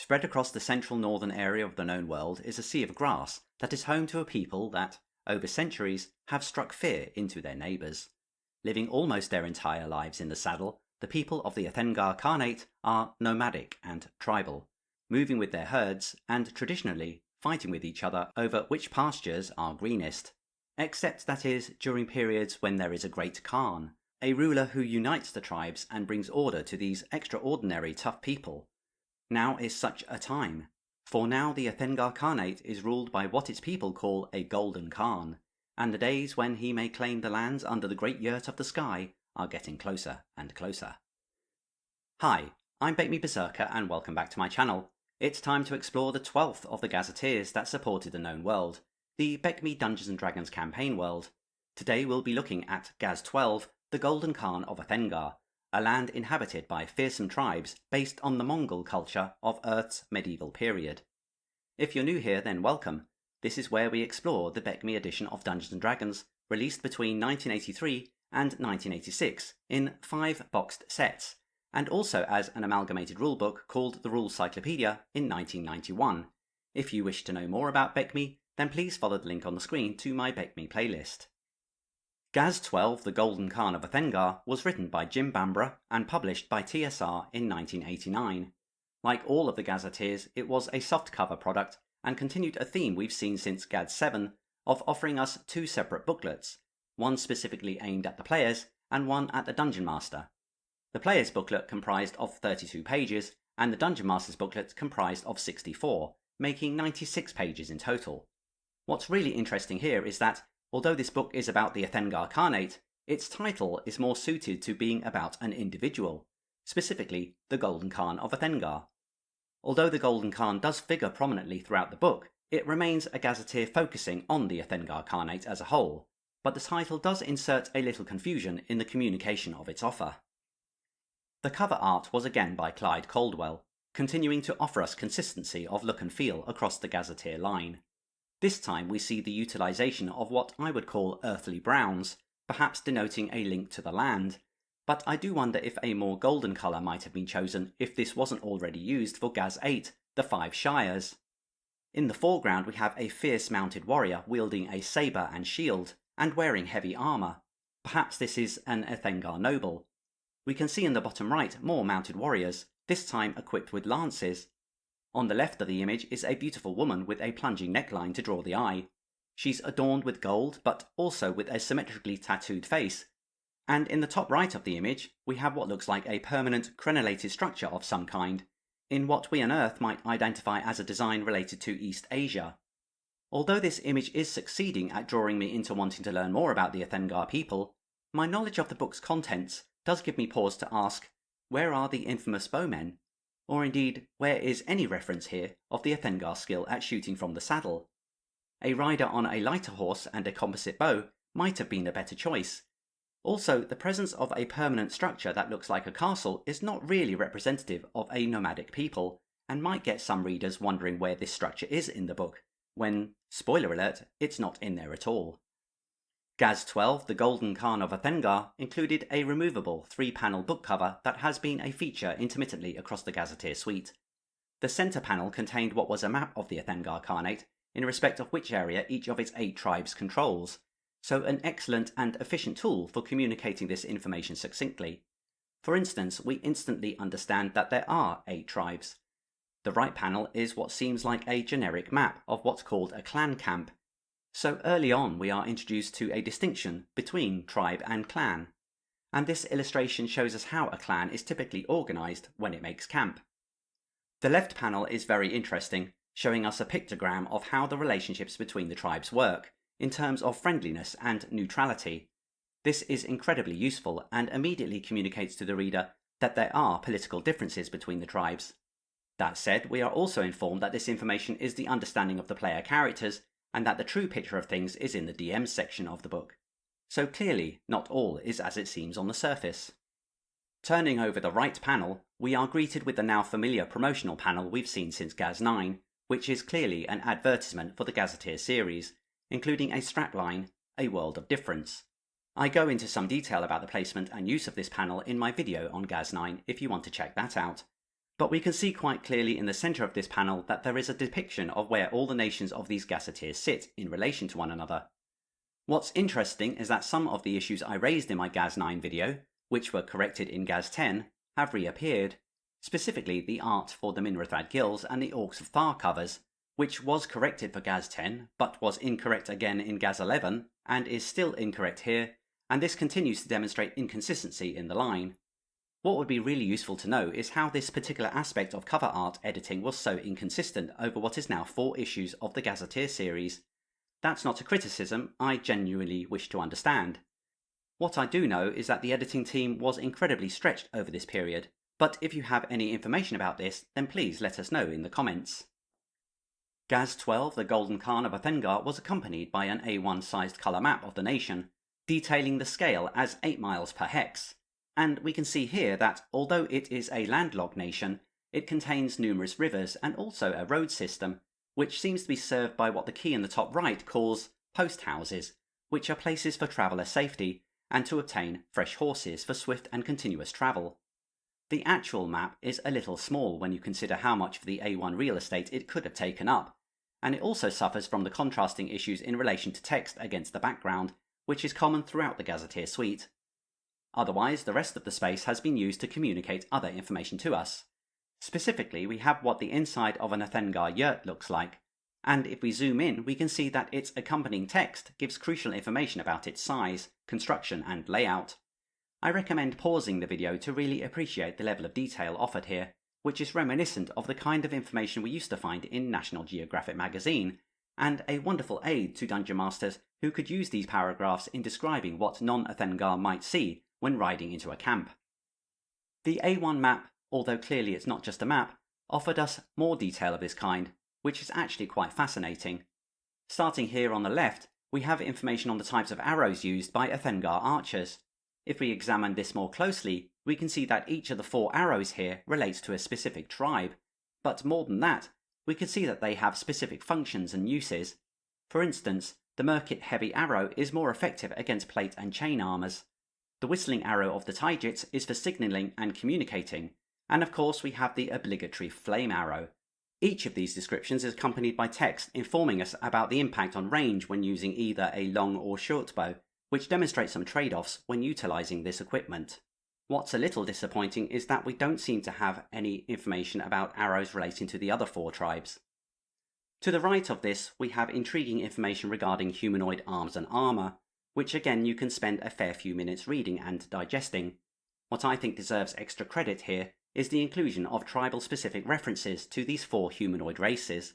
Spread across the central northern area of the known world is a sea of grass that is home to a people that, over centuries, have struck fear into their neighbours. Living almost their entire lives in the saddle, the people of the Ethengar Carnate are nomadic and tribal, moving with their herds and traditionally fighting with each other over which pastures are greenest. Except that is during periods when there is a great Khan, a ruler who unites the tribes and brings order to these extraordinary tough people. Now is such a time, for now the Ethengar Carnate is ruled by what its people call a Golden Khan, and the days when he may claim the lands under the great yurt of the sky are getting closer and closer. Hi, I'm BECMI Berserker and welcome back to my channel. It's time to explore the 12th of the Gazetteers that supported the known world, the BECMI Dungeons and Dragons campaign world. Today we'll be looking at Gaz12, the Golden Khan of Ethengar, a land inhabited by fearsome tribes based on the Mongol culture of Earth's medieval period. If you're new here, then welcome. This is where we explore the BECMI edition of Dungeons and Dragons, released between 1983 and 1986 in 5 boxed sets, and also as an amalgamated rulebook called the Rule Cyclopedia in 1991. If you wish to know more about BECMI, then please follow the link on the screen to my BECMI playlist. Gaz12, the Golden Khan of Ethengar, was written by Jim Bambra and published by TSR in 1989. Like all of the Gazetteers, it was a softcover product and continued a theme we've seen since Gaz7 of offering us 2 separate booklets, one specifically aimed at the players and one at the Dungeon Master. The player's booklet comprised of 32 pages and the Dungeon Master's booklet comprised of 64, making 96 pages in total. What's really interesting here is that, although this book is about the Ethengar Carnate, its title is more suited to being about an individual, specifically the Golden Khan of Ethengar. Although the Golden Khan does figure prominently throughout the book, it remains a gazetteer focusing on the Ethengar Carnate as a whole, but the title does insert a little confusion in the communication of its offer. The cover art was again by Clyde Caldwell, continuing to offer us consistency of look and feel across the gazetteer line. This time we see the utilisation of what I would call earthly browns, perhaps denoting a link to the land, but I do wonder if a more golden colour might have been chosen if this wasn't already used for Gaz8, the 5 Shires. In the foreground we have a fierce mounted warrior wielding a sabre and shield, and wearing heavy armour. Perhaps this is an Ethengar noble. We can see in the bottom right more mounted warriors, this time equipped with lances. On the left of the image is a beautiful woman with a plunging neckline to draw the eye. She's adorned with gold, but also with a symmetrically tattooed face. And in the top right of the image, we have what looks like a permanent crenellated structure of some kind, in what we on Earth might identify as a design related to East Asia. Although this image is succeeding at drawing me into wanting to learn more about the Ethengar people, my knowledge of the book's contents does give me pause to ask, where are the infamous bowmen? Or indeed, where is any reference here of the Ethengar skill at shooting from the saddle? A rider on a lighter horse and a composite bow might have been a better choice. Also, the presence of a permanent structure that looks like a castle is not really representative of a nomadic people, and might get some readers wondering where this structure is in the book, when, spoiler alert, it's not in there at all. Gaz12, the Golden Khan of Ethengar, included a removable 3-panel book cover that has been a feature intermittently across the Gazetteer suite. The centre panel contained what was a map of the Ethengar Carnate, in respect of which area each of its 8 tribes controls, so an excellent and efficient tool for communicating this information succinctly. For instance, we instantly understand that there are 8 tribes. The right panel is what seems like a generic map of what's called a clan camp. So early on we are introduced to a distinction between tribe and clan, and this illustration shows us how a clan is typically organised when it makes camp. The left panel is very interesting, showing us a pictogram of how the relationships between the tribes work, in terms of friendliness and neutrality. This is incredibly useful and immediately communicates to the reader that there are political differences between the tribes. That said, we are also informed that this information is the understanding of the player characters, and that the true picture of things is in the DM's section of the book. So clearly, not all is as it seems on the surface. Turning over the right panel, we are greeted with the now familiar promotional panel we've seen since Gaz9, which is clearly an advertisement for the Gazetteer series, including a strapline, A World of Difference. I go into some detail about the placement and use of this panel in my video on Gaz9 if you want to check that out. But we can see quite clearly in the centre of this panel that there is a depiction of where all the nations of these gazetteers sit in relation to one another. What's interesting is that some of the issues I raised in my Gaz9 video, which were corrected in Gaz10, have reappeared, specifically the art for the Minrathrad Gills and the Orcs of Thar covers, which was corrected for Gaz10, but was incorrect again in Gaz11, and is still incorrect here, and this continues to demonstrate inconsistency in the line. What would be really useful to know is how this particular aspect of cover art editing was so inconsistent over what is now 4 issues of the Gazetteer series. That's not a criticism, I genuinely wish to understand. What I do know is that the editing team was incredibly stretched over this period, but if you have any information about this, then please let us know in the comments. Gaz12, the Golden Khan of Ethengar, was accompanied by an A1 sized colour map of the nation, detailing the scale as 8 miles per hex. And we can see here that, although it is a landlocked nation, it contains numerous rivers and also a road system, which seems to be served by what the key in the top right calls post houses, which are places for traveller safety and to obtain fresh horses for swift and continuous travel. The actual map is a little small when you consider how much of the A1 real estate it could have taken up, and it also suffers from the contrasting issues in relation to text against the background, which is common throughout the Gazetteer suite. Otherwise, the rest of the space has been used to communicate other information to us. Specifically, we have what the inside of an Ethengar yurt looks like, and if we zoom in, we can see that its accompanying text gives crucial information about its size, construction, and layout. I recommend pausing the video to really appreciate the level of detail offered here, which is reminiscent of the kind of information we used to find in National Geographic magazine, and a wonderful aid to Dungeon Masters who could use these paragraphs in describing what non-Ethengar might see when riding into a camp. The A1 map, although clearly it's not just a map, offered us more detail of this kind, which is actually quite fascinating. Starting here on the left, we have information on the types of arrows used by Ethengar archers. If we examine this more closely, we can see that each of the 4 arrows here relates to a specific tribe, but more than that, we can see that they have specific functions and uses. For instance, the Merkit heavy arrow is more effective against plate and chain armours. The whistling arrow of the Taijits is for signalling and communicating, and of course we have the obligatory flame arrow. Each of these descriptions is accompanied by text informing us about the impact on range when using either a long or short bow, which demonstrates some trade-offs when utilising this equipment. What's a little disappointing is that we don't seem to have any information about arrows relating to the other 4 tribes. To the right of this, we have intriguing information regarding humanoid arms and armour, which again you can spend a fair few minutes reading and digesting. What I think deserves extra credit here is the inclusion of tribal-specific references to these 4 humanoid races,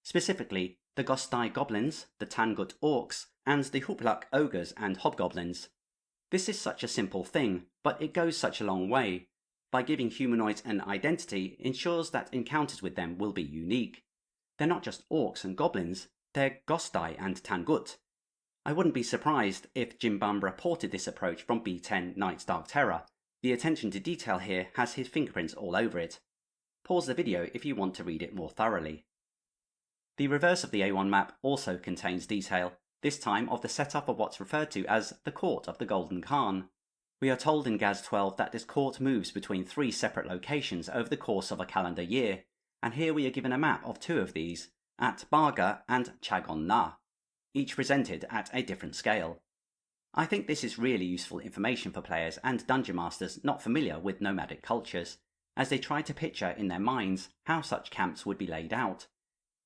specifically the Gostai goblins, the Tangut orcs, and the Hupluk ogres and hobgoblins. This is such a simple thing, but it goes such a long way. By giving humanoids an identity ensures that encounters with them will be unique. They're not just orcs and goblins, they're Gostai and Tangut. I wouldn't be surprised if Jim Bambra ported this approach from B10 Night's Dark Terror. The attention to detail here has his fingerprints all over it. Pause the video if you want to read it more thoroughly. The reverse of the A1 map also contains detail, this time of the setup of what's referred to as the Court of the Golden Khan. We are told in Gaz12 that this court moves between 3 separate locations over the course of a calendar year, and here we are given a map of 2 of these, at Barga and Chagon Na, each presented at a different scale. I think this is really useful information for players and dungeon masters not familiar with nomadic cultures, as they try to picture in their minds how such camps would be laid out.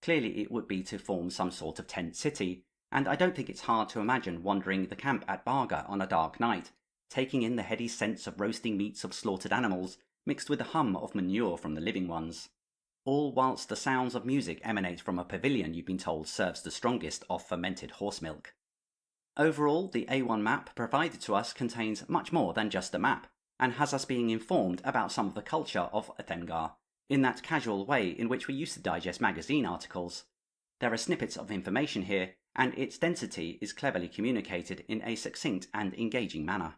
Clearly it would be to form some sort of tent city, and I don't think it's hard to imagine wandering the camp at Barga on a dark night, taking in the heady scents of roasting meats of slaughtered animals, mixed with the hum of manure from the living ones. All whilst the sounds of music emanate from a pavilion you've been told serves the strongest of fermented horse milk. Overall, the A1 map provided to us contains much more than just a map, and has us being informed about some of the culture of Ethengar, in that casual way in which we used to digest magazine articles. There are snippets of information here, and its density is cleverly communicated in a succinct and engaging manner.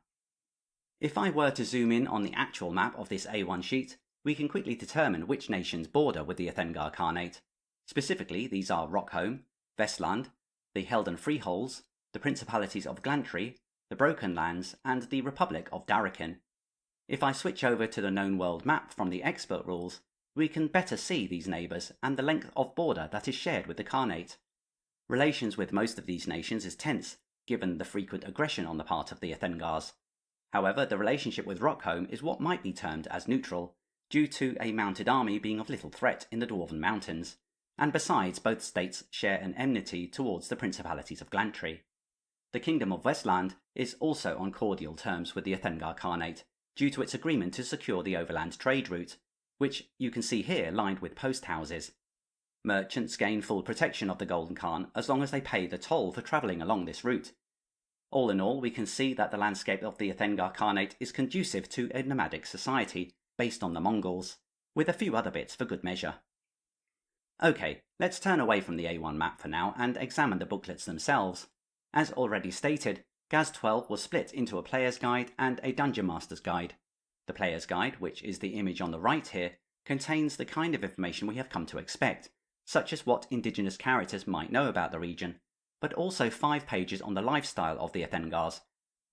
If I were to zoom in on the actual map of this A1 sheet, we can quickly determine which nations border with the Ethengar Carnate. Specifically, these are Rockholm, Vestland, the Helden Freeholds, the Principalities of Glantry, the Broken Lands, and the Republic of Darakin. If I switch over to the known world map from the expert rules, we can better see these neighbours and the length of border that is shared with the Carnate. Relations with most of these nations is tense, given the frequent aggression on the part of the Ethengars. However, the relationship with Rockholm is what might be termed as neutral, due to a mounted army being of little threat in the Dwarven Mountains, and besides both states share an enmity towards the Principalities of Glantry. The Kingdom of Westland is also on cordial terms with the Ethengar Carnate, due to its agreement to secure the overland trade route, which you can see here lined with post houses. Merchants gain full protection of the Golden Khan as long as they pay the toll for travelling along this route. All in all, we can see that the landscape of the Ethengar Carnate is conducive to a nomadic society based on the Mongols, with a few other bits for good measure. Okay, let's turn away from the A1 map for now and examine the booklets themselves. As already stated, Gaz12 was split into a player's guide and a dungeon master's guide. The player's guide, which is the image on the right here, contains the kind of information we have come to expect, such as what indigenous characters might know about the region, but also 5 pages on the lifestyle of the Ethengars,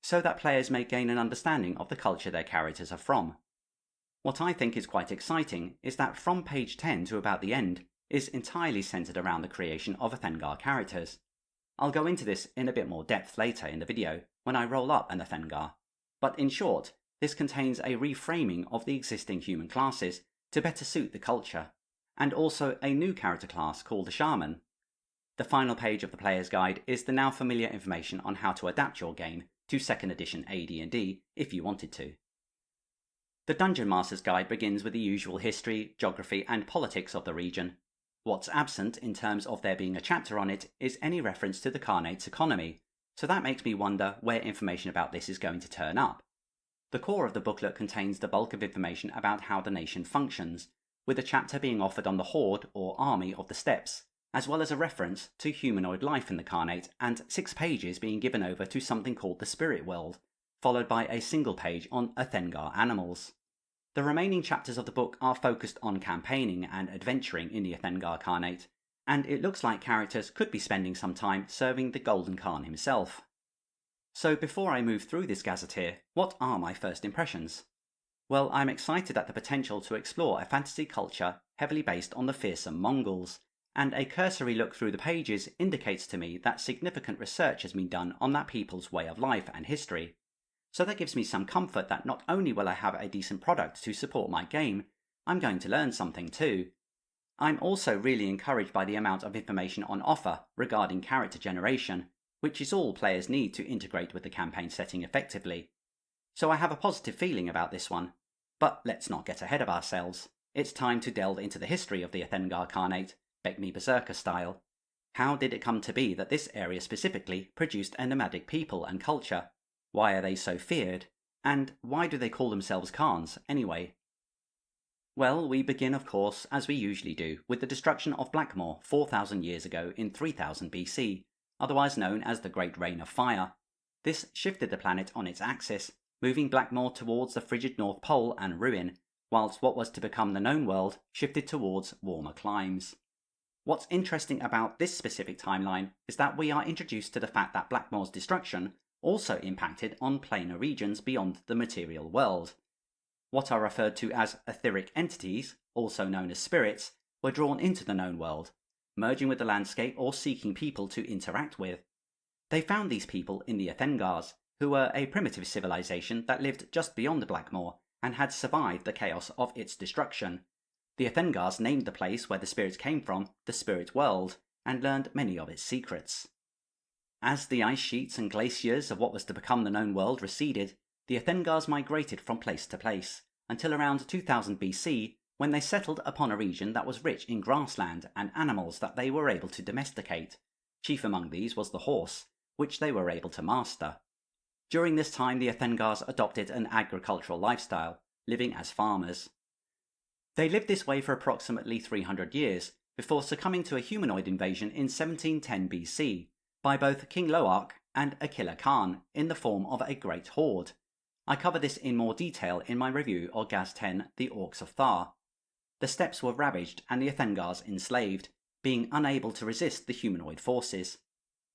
so that players may gain an understanding of the culture their characters are from. What I think is quite exciting is that from page 10 to about the end is entirely centred around the creation of Ethengar characters. I'll go into this in a bit more depth later in the video when I roll up an Ethengar, but in short, this contains a reframing of the existing human classes to better suit the culture, and also a new character class called the Shaman. The final page of the player's guide is the now familiar information on how to adapt your game to 2nd edition AD&D if you wanted to. The Dungeon Master's Guide begins with the usual history, geography and politics of the region. What's absent in terms of there being a chapter on it is any reference to the Carnate's economy, so that makes me wonder where information about this is going to turn up. The core of the booklet contains the bulk of information about how the nation functions, with a chapter being offered on the Horde or army of the steppes, as well as a reference to humanoid life in the Carnate and 6 pages being given over to something called the Spirit World, followed by a single page on Ethengar animals. The remaining chapters of the book are focused on campaigning and adventuring in the Ethengar Carnate, and it looks like characters could be spending some time serving the Golden Khan himself. So before I move through this Gazetteer, what are my first impressions? Well, I'm excited at the potential to explore a fantasy culture heavily based on the fearsome Mongols, and a cursory look through the pages indicates to me that significant research has been done on that people's way of life and history. So that gives me some comfort that not only will I have a decent product to support my game, I'm going to learn something too. I'm also really encouraged by the amount of information on offer regarding character generation, which is all players need to integrate with the campaign setting effectively. So I have a positive feeling about this one, but let's not get ahead of ourselves. It's time to delve into the history of the Ethengar Carnate, BECMI Berserker style. How did it come to be that this area specifically produced a nomadic people and culture? Why are they so feared? And why do they call themselves Khans, anyway? Well, we begin, of course, as we usually do, with the destruction of Blackmoor 4,000 years ago in 3000 BC, otherwise known as the Great Rain of Fire. This shifted the planet on its axis, moving Blackmoor towards the frigid North Pole and ruin, whilst what was to become the known world shifted towards warmer climes. What's interesting about this specific timeline is that we are introduced to the fact that Blackmoor's destruction also impacted on planar regions beyond the material world. What are referred to as etheric entities, also known as spirits, were drawn into the known world, merging with the landscape or seeking people to interact with. They found these people in the Ethengars, who were a primitive civilization that lived just beyond Blackmoor and had survived the chaos of its destruction. The Ethengars named the place where the spirits came from the Spirit World, and learned many of its secrets. As the ice sheets and glaciers of what was to become the known world receded, the Ethengars migrated from place to place, until around 2000 BC, when they settled upon a region that was rich in grassland and animals that they were able to domesticate. Chief among these was the horse, which they were able to master. During this time, the Ethengars adopted an agricultural lifestyle, living as farmers. They lived this way for approximately 300 years, before succumbing to a humanoid invasion in 1710 BC, by both King Loark and Aquila Khan in the form of a great horde. I cover this in more detail in my review of Gaz10, The Orcs of Thar. The steppes were ravaged and the Ethengars enslaved, being unable to resist the humanoid forces.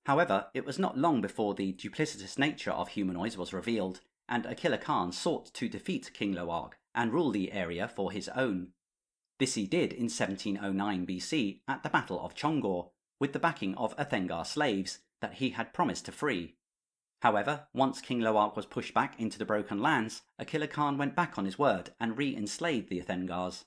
However, it was not long before the duplicitous nature of humanoids was revealed, and Aquila Khan sought to defeat King Loark and rule the area for his own. This he did in 1709 BC at the Battle of Chongor, with the backing of Ethengar slaves that he had promised to free. However, once King Loark was pushed back into the Broken Lands, Attila Khan went back on his word and re-enslaved the Ethengars.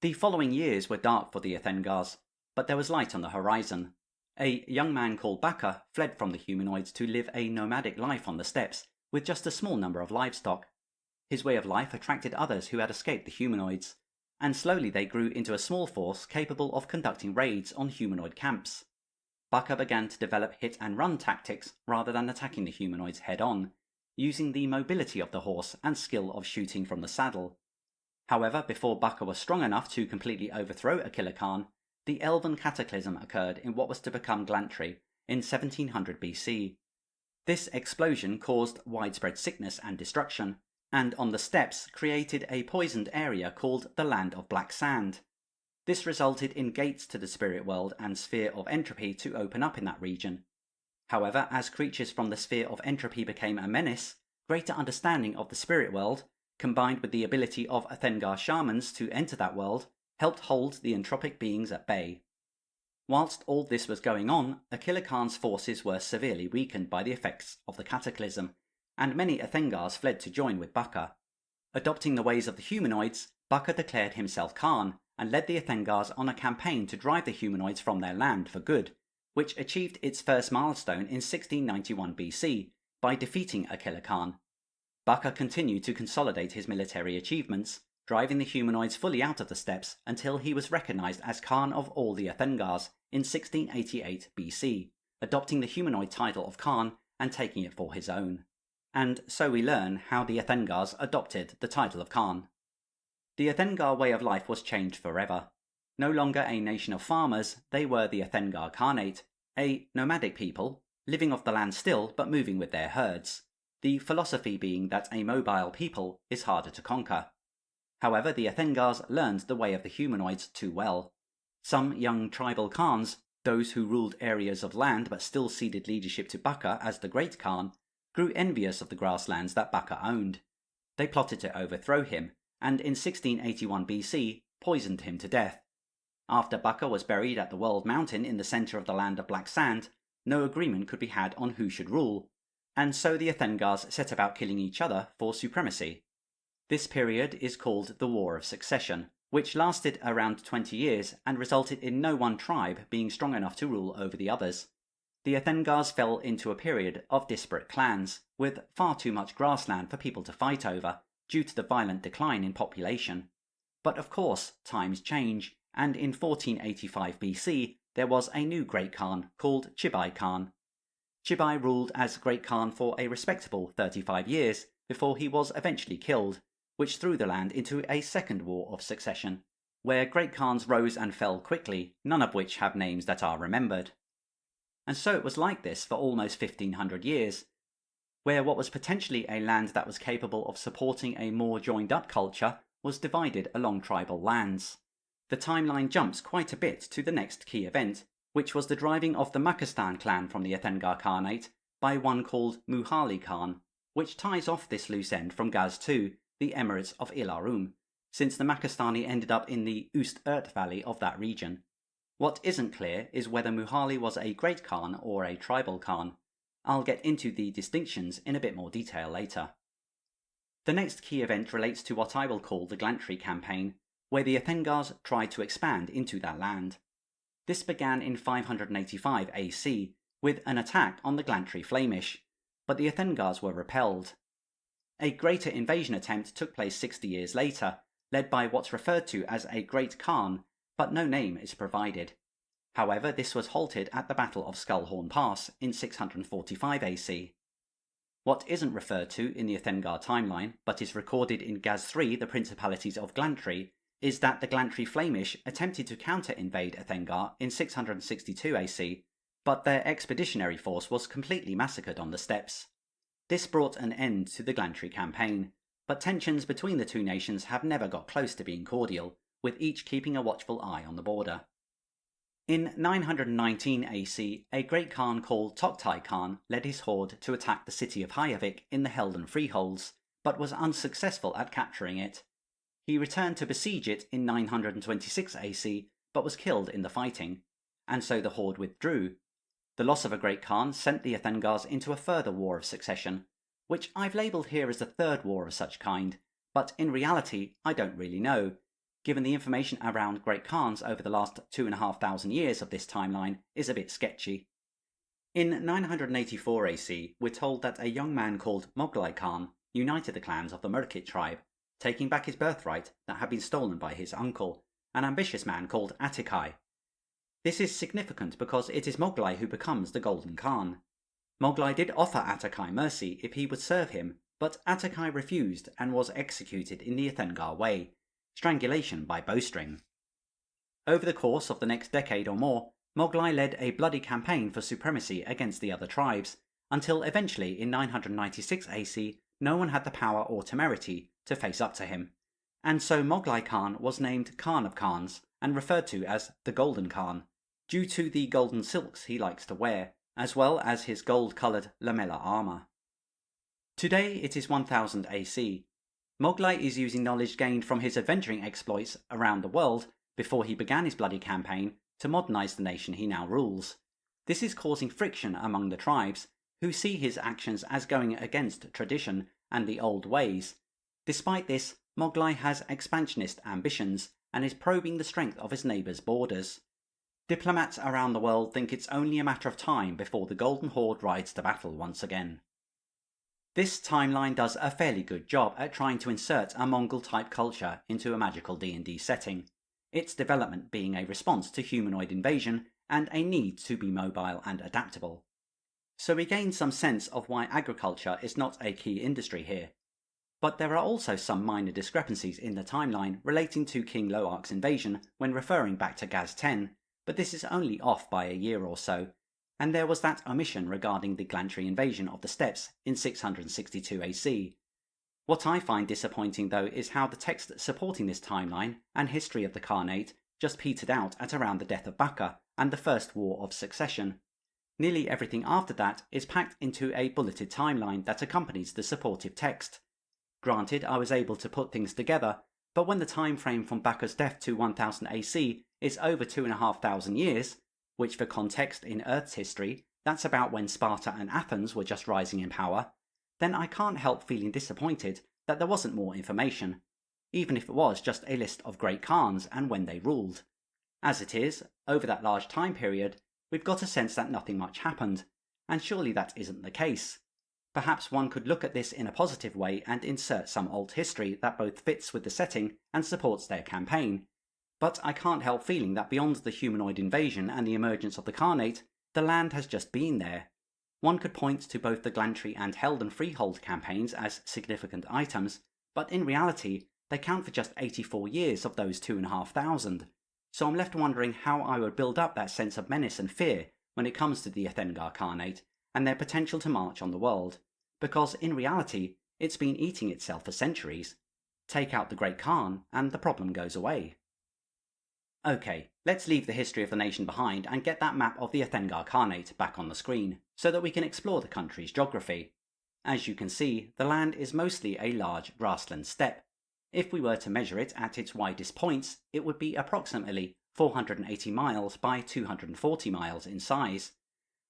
The following years were dark for the Ethengars, but there was light on the horizon. A young man called Baka fled from the humanoids to live a nomadic life on the steppes, with just a small number of livestock. His way of life attracted others who had escaped the humanoids, and slowly they grew into a small force capable of conducting raids on humanoid camps. Baka began to develop hit-and-run tactics rather than attacking the humanoids head-on, using the mobility of the horse and skill of shooting from the saddle. However, before Baka was strong enough to completely overthrow Attila Khan, the Elven cataclysm occurred in what was to become Glantry in 1700 BC. This explosion caused widespread sickness and destruction, and on the steppes created a poisoned area called the Land of Black Sand. This resulted in gates to the spirit world and sphere of entropy to open up in that region. However, as creatures from the sphere of entropy became a menace, greater understanding of the spirit world, combined with the ability of Ethengar shamans to enter that world, helped hold the entropic beings at bay. Whilst all this was going on, Attila Khan's forces were severely weakened by the effects of the cataclysm, and many Ethengars fled to join with Baka. Adopting the ways of the humanoids, Baka declared himself Khan, and led the Ethengars on a campaign to drive the humanoids from their land for good, which achieved its first milestone in 1691 BC by defeating Attila Khan. Baka continued to consolidate his military achievements, driving the humanoids fully out of the steppes until he was recognized as Khan of all the Ethengars in 1688 BC, adopting the humanoid title of Khan and taking it for his own. And so we learn how the Ethengars adopted the title of Khan. The Ethengar way of life was changed forever. No longer a nation of farmers, they were the Ethengar Carnate, a nomadic people, living off the land still but moving with their herds, the philosophy being that a mobile people is harder to conquer. However, the Ethengars learned the way of the humanoids too well. Some young tribal Khans, those who ruled areas of land but still ceded leadership to Baka as the Great Khan, grew envious of the grasslands that Baka owned. They plotted to overthrow him, and in 1681 BC poisoned him to death. After Baka was buried at the World Mountain in the centre of the Land of Black Sand, no agreement could be had on who should rule, and so the Ethengars set about killing each other for supremacy. This period is called the War of Succession, which lasted around 20 years and resulted in no one tribe being strong enough to rule over the others. The Ethengars fell into a period of disparate clans, with far too much grassland for people to fight over, due to the violent decline in population. But of course, times change, and in 1485 BC there was a new Great Khan called Chibai Khan. Chibai ruled as Great Khan for a respectable 35 years before he was eventually killed, which threw the land into a second war of succession, where Great Khans rose and fell quickly, none of which have names that are remembered. And so it was like this for almost 1500 years, where what was potentially a land that was capable of supporting a more joined-up culture was divided along tribal lands. The timeline jumps quite a bit to the next key event, which was the driving of the Makistan clan from the Ethengar Khanate by one called Muhali Khan, which ties off this loose end from Gaz12, the Emirates of Ilarum, since the Makistani ended up in the Ust-Urt valley of that region. What isn't clear is whether Muhali was a Great Khan or a tribal Khan. I'll get into the distinctions in a bit more detail later. The next key event relates to what I will call the Glantry campaign, where the Ethengars tried to expand into that land. This began in 585 AC, with an attack on the Glantry Flamish, but the Ethengars were repelled. A greater invasion attempt took place 60 years later, led by what's referred to as a Great Khan, but no name is provided. However, this was halted at the Battle of Skullhorn Pass in 645 AC. What isn't referred to in the Ethengar timeline, but is recorded in Gaz3, the Principalities of Glantry, is that the Glantry Flamish attempted to counter-invade Ethengar in 662 AC, but their expeditionary force was completely massacred on the steppes. This brought an end to the Glantry campaign, but tensions between the two nations have never got close to being cordial, with each keeping a watchful eye on the border. In 919 AC, a Great Khan called Toktai Khan led his horde to attack the city of Hayavik in the Helden Freeholds, but was unsuccessful at capturing it. He returned to besiege it in 926 AC, but was killed in the fighting, and so the Horde withdrew. The loss of a great Khan sent the Ethengars into a further war of succession, which I've labelled here as the third war of such kind, but in reality I don't really know, given the information around Great Khans over the last 2,500 years of this timeline is a bit sketchy. In 984 AC, we're told that a young man called Mongol Khan united the clans of the Merkit tribe, taking back his birthright that had been stolen by his uncle, an ambitious man called Attikai. This is significant because it is Mongol who becomes the Golden Khan. Mongol did offer Attikai mercy if he would serve him, but Attikai refused and was executed in the Ethengar way, strangulation by bowstring. Over the course of the next decade or more, Mongol led a bloody campaign for supremacy against the other tribes, until eventually in 996 AC no one had the power or temerity to face up to him, and so Mongol Khan was named Khan of Khans and referred to as the Golden Khan, due to the golden silks he likes to wear, as well as his gold-coloured lamella armour. Today it is 1000 AC. Mongol is using knowledge gained from his adventuring exploits around the world before he began his bloody campaign to modernise the nation he now rules. This is causing friction among the tribes, who see his actions as going against tradition and the old ways. Despite this, Mongol has expansionist ambitions and is probing the strength of his neighbours' borders. Diplomats around the world think it's only a matter of time before the Golden Horde rides to battle once again. This timeline does a fairly good job at trying to insert a Mongol-type culture into a magical D&D setting, its development being a response to humanoid invasion and a need to be mobile and adaptable. So we gain some sense of why agriculture is not a key industry here. But there are also some minor discrepancies in the timeline relating to King Loarc's invasion when referring back to Gaz10, but this is only off by a year or so, and there was that omission regarding the Glantry invasion of the steppes in 662 AC. What I find disappointing though is how the text supporting this timeline and history of the Carnate just petered out at around the death of Baka and the First War of Succession. Nearly everything after that is packed into a bulleted timeline that accompanies the supportive text. Granted, I was able to put things together, but when the time frame from Baka's death to 1000 AC is over 2,500 years, which for context in Earth's history, that's about when Sparta and Athens were just rising in power, then I can't help feeling disappointed that there wasn't more information, even if it was just a list of great Khans and when they ruled. As it is, over that large time period, we've got a sense that nothing much happened, and surely that isn't the case. Perhaps one could look at this in a positive way and insert some alt history that both fits with the setting and supports their campaign, but I can't help feeling that beyond the humanoid invasion and the emergence of the Carnate, the land has just been there. One could point to both the Glantry and Held and Freehold campaigns as significant items, but in reality, they count for just 84 years of those 2,500, so I'm left wondering how I would build up that sense of menace and fear when it comes to the Ethengar Carnate and their potential to march on the world, because in reality, it's been eating itself for centuries. Take out the Great Khan and the problem goes away. Okay, let's leave the history of the nation behind and get that map of the Ethengar Carnate back on the screen, so that we can explore the country's geography. As you can see, the land is mostly a large grassland steppe. If we were to measure it at its widest points, it would be approximately 480 miles by 240 miles in size.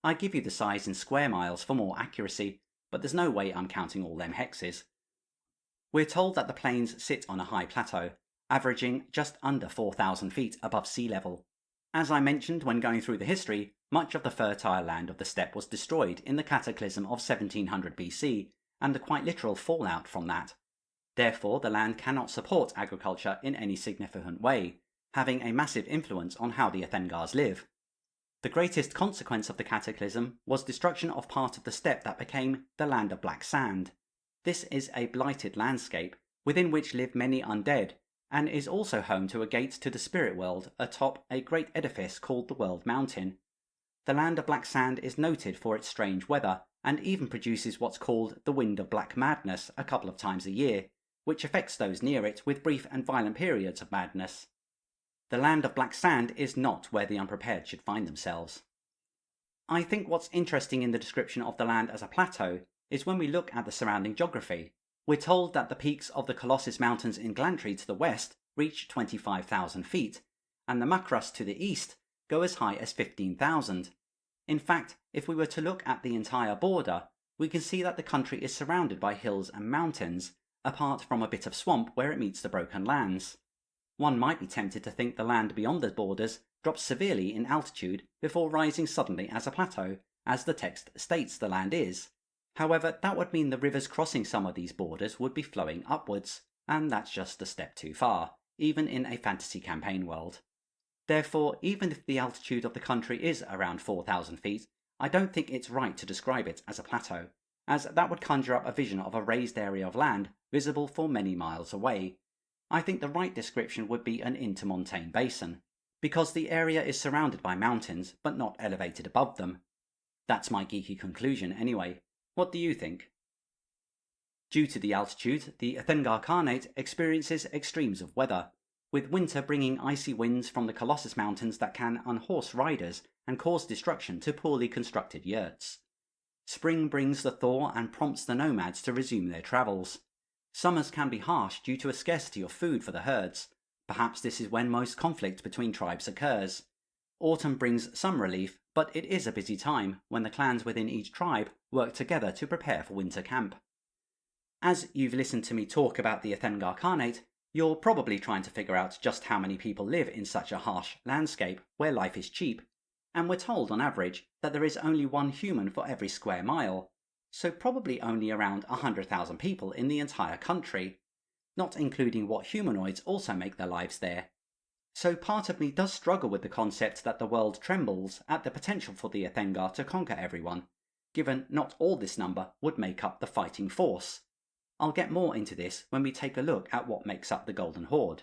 I give you the size in square miles for more accuracy, but there's no way I'm counting all them hexes. We're told that the plains sit on a high plateau, averaging just under 4,000 feet above sea level. As I mentioned when going through the history, much of the fertile land of the steppe was destroyed in the cataclysm of 1700 BC, and the quite literal fallout from that. Therefore, the land cannot support agriculture in any significant way, having a massive influence on how the Ethengars live. The greatest consequence of the cataclysm was destruction of part of the steppe that became the Land of Black Sand. This is a blighted landscape, within which live many undead, and is also home to a gate to the spirit world atop a great edifice called the World Mountain. The Land of Black Sand is noted for its strange weather, and even produces what's called the Wind of Black Madness a couple of times a year, which affects those near it with brief and violent periods of madness. The Land of Black Sand is not where the unprepared should find themselves. I think what's interesting in the description of the land as a plateau is when we look at the surrounding geography. We're told that the peaks of the Colossus Mountains in Glantry to the west reach 25,000 feet, and the Makras to the east go as high as 15,000. In fact, if we were to look at the entire border, we can see that the country is surrounded by hills and mountains, apart from a bit of swamp where it meets the broken lands. One might be tempted to think the land beyond the borders drops severely in altitude before rising suddenly as a plateau, as the text states the land is. However, that would mean the rivers crossing some of these borders would be flowing upwards, and that's just a step too far, even in a fantasy campaign world. Therefore, even if the altitude of the country is around 4,000 feet, I don't think it's right to describe it as a plateau, as that would conjure up a vision of a raised area of land visible for many miles away. I think the right description would be an intermontane basin, because the area is surrounded by mountains but not elevated above them. That's my geeky conclusion anyway. What do you think? Due to the altitude, the Ethengar Carnate experiences extremes of weather, with winter bringing icy winds from the Colossus Mountains that can unhorse riders and cause destruction to poorly constructed yurts. Spring brings the thaw and prompts the nomads to resume their travels. Summers can be harsh due to a scarcity of food for the herds. Perhaps this is when most conflict between tribes occurs. Autumn brings some relief, but it is a busy time when the clans within each tribe work together to prepare for winter camp. As you've listened to me talk about the Ethengar Carnate, you're probably trying to figure out just how many people live in such a harsh landscape where life is cheap, and we're told on average that there is only one human for every square mile, so probably only around 100,000 people in the entire country, not including what humanoids also make their lives there. So part of me does struggle with the concept that the world trembles at the potential for the Ethengar to conquer everyone, given not all this number would make up the fighting force. I'll get more into this when we take a look at what makes up the Golden Horde.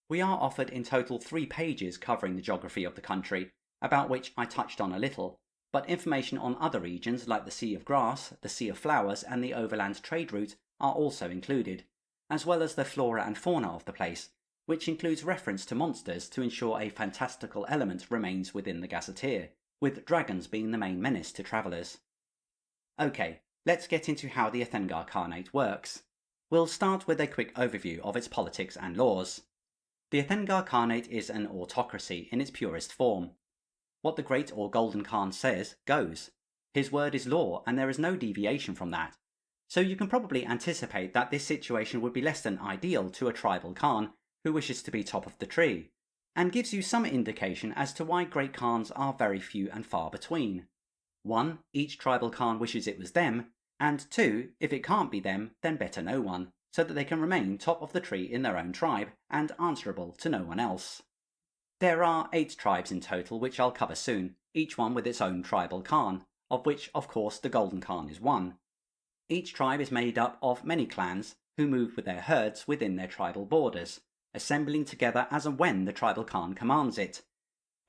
We are offered in total 3 pages covering the geography of the country, about which I touched on a little, but information on other regions like the Sea of Grass, the Sea of Flowers and the overland trade route are also included, as well as the flora and fauna of the place, which includes reference to monsters to ensure a fantastical element remains within the Gazetteer, with dragons being the main menace to travellers. Okay, let's get into how the Ethengar Carnate works. We'll start with a quick overview of its politics and laws. The Ethengar Carnate is an autocracy in its purest form. What the Great or Golden Khan says goes. His word is law, and there is no deviation from that. So you can probably anticipate that this situation would be less than ideal to a tribal Khan who wishes to be top of the tree, and gives you some indication as to why Great Khans are very few and far between. 1. Each tribal Khan wishes it was them, and 2. If it can't be them, then better no one, so that they can remain top of the tree in their own tribe and answerable to no one else. There are 8 tribes in total, which I'll cover soon, each one with its own tribal Khan, of which of course the Golden Khan is one. Each tribe is made up of many clans who move with their herds within their tribal borders, assembling together as and when the tribal Khan commands it.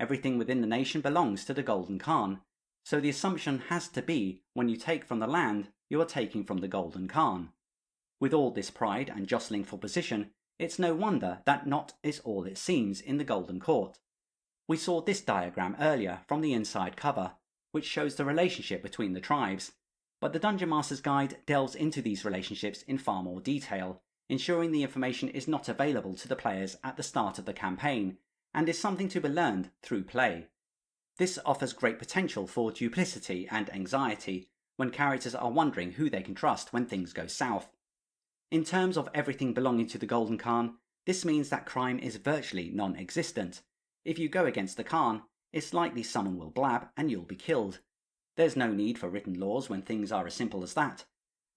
Everything within the nation belongs to the Golden Khan, so the assumption has to be when you take from the land, you are taking from the Golden Khan. With all this pride and jostling for position, it's no wonder that not is all it seems in the Golden Court. We saw this diagram earlier from the inside cover, which shows the relationship between the tribes, but the Dungeon Master's Guide delves into these relationships in far more detail, ensuring the information is not available to the players at the start of the campaign, and is something to be learned through play. This offers great potential for duplicity and anxiety when characters are wondering who they can trust when things go south. In terms of everything belonging to the Golden Khan, this means that crime is virtually non-existent. If you go against the Khan, it's likely someone will blab and you'll be killed. There's no need for written laws when things are as simple as that.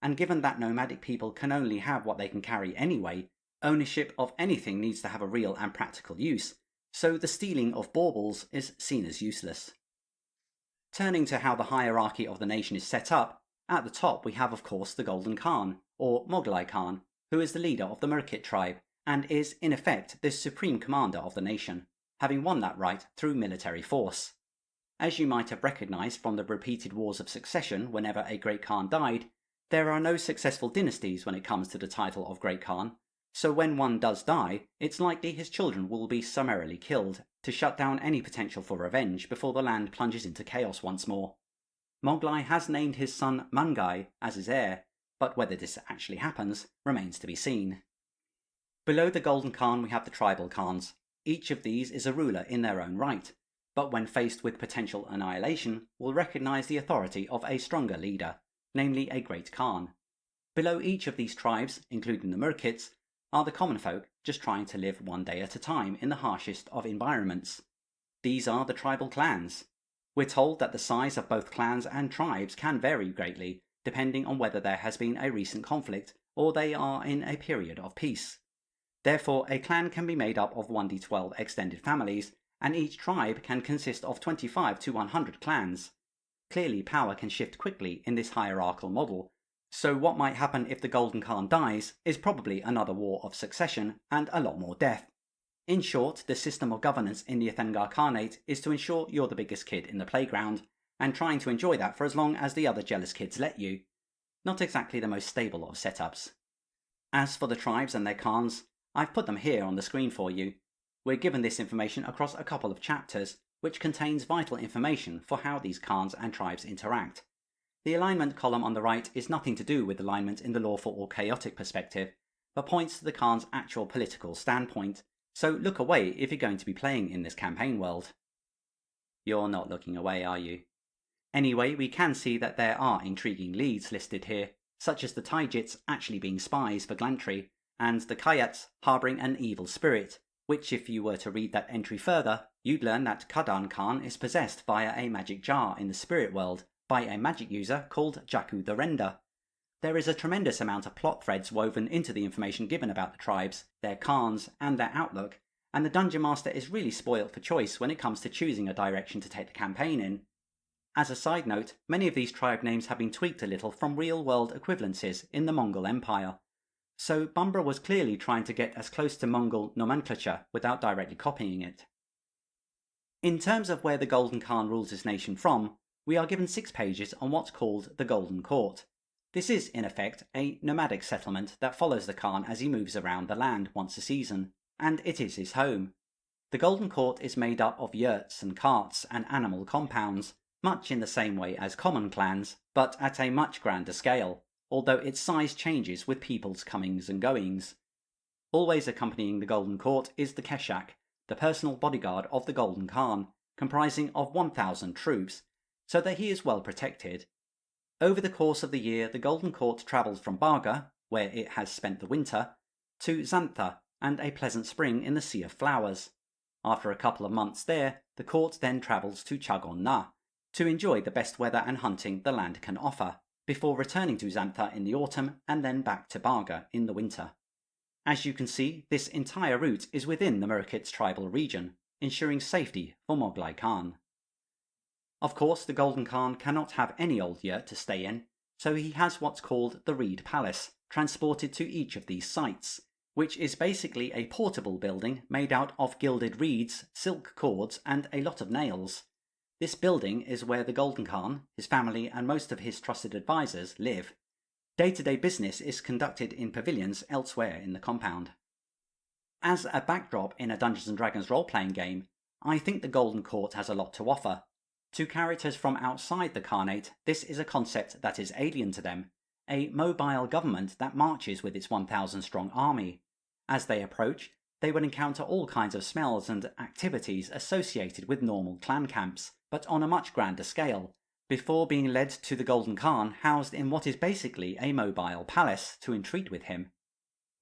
And given that nomadic people can only have what they can carry anyway, ownership of anything needs to have a real and practical use, so the stealing of baubles is seen as useless. Turning to how the hierarchy of the nation is set up, at the top we have of course the Golden Khan, or Moghlai Khan, who is the leader of the Murkit tribe, and is in effect the supreme commander of the nation, having won that right through military force. As you might have recognised from the repeated wars of succession whenever a Great Khan died, there are no successful dynasties when it comes to the title of Great Khan, so when one does die, it's likely his children will be summarily killed to shut down any potential for revenge before the land plunges into chaos once more. Moghlai has named his son Mangai as his heir, but whether this actually happens remains to be seen. Below the Golden Khan we have the tribal Khans. Each of these is a ruler in their own right, but when faced with potential annihilation will recognise the authority of a stronger leader, namely a Great Khan. Below each of these tribes, including the Murkits, are the common folk just trying to live one day at a time in the harshest of environments. These are the tribal clans. We're told that the size of both clans and tribes can vary greatly, depending on whether there has been a recent conflict or they are in a period of peace. Therefore, a clan can be made up of 1d12 extended families, and each tribe can consist of 25 to 100 clans. Clearly, power can shift quickly in this hierarchical model, so what might happen if the Golden Khan dies is probably another war of succession and a lot more death. In short, the system of governance in the Ethengar Carnate is to ensure you're the biggest kid in the playground, and trying to enjoy that for as long as the other jealous kids let you. Not exactly the most stable of setups. As for the tribes and their Khans, I've put them here on the screen for you. We're given this information across a couple of chapters, which contains vital information for how these Khans and tribes interact. The alignment column on the right is nothing to do with alignment in the lawful or chaotic perspective, but points to the Khan's actual political standpoint, so look away if you're going to be playing in this campaign world. You're not looking away, are you? Anyway, we can see that there are intriguing leads listed here, such as the Taijits actually being spies for Glantry, and the Kayats harbouring an evil spirit, which if you were to read that entry further, you'd learn that Kadan Khan is possessed via a magic jar in the spirit world by a magic user called Jakku the Render. There is a tremendous amount of plot threads woven into the information given about the tribes, their Khans, and their outlook, and the Dungeon Master is really spoilt for choice when it comes to choosing a direction to take the campaign in. As a side note, many of these tribe names have been tweaked a little from real-world equivalences in the Mongol Empire, so Bambra was clearly trying to get as close to Mongol nomenclature without directly copying it. In terms of where the Golden Khan rules his nation from, we are given 6 pages on what's called the Golden Court. This is, in effect, a nomadic settlement that follows the Khan as he moves around the land once a season, and it is his home. The Golden Court is made up of yurts and carts and animal compounds, much in the same way as common clans, but at a much grander scale, although its size changes with people's comings and goings. Always accompanying the Golden Court is the Keshak, the personal bodyguard of the Golden Khan, comprising of 1,000 troops, so that he is well protected. Over the course of the year, the Golden Court travels from Barga, where it has spent the winter, to Xantha and a pleasant spring in the Sea of Flowers. After a couple of months there, the court then travels to Chagon Na, to enjoy the best weather and hunting the land can offer, before returning to Xantha in the autumn and then back to Barga in the winter. As you can see, this entire route is within the Murkits tribal region, ensuring safety for Moglai Khan. Of course, the Golden Khan cannot have any old yurt to stay in, so he has what's called the Reed Palace, transported to each of these sites, which is basically a portable building made out of gilded reeds, silk cords, and a lot of nails. This building is where the Golden Khan, his family, and most of his trusted advisors live. Day-to-day business is conducted in pavilions elsewhere in the compound. As a backdrop in a Dungeons and Dragons role-playing game, I think the Golden Court has a lot to offer. To characters from outside the Carnate, this is a concept that is alien to them, a mobile government that marches with its 1,000-strong army. As they approach, they will encounter all kinds of smells and activities associated with normal clan camps, but on a much grander scale, before being led to the Golden Khan housed in what is basically a mobile palace to entreat with him.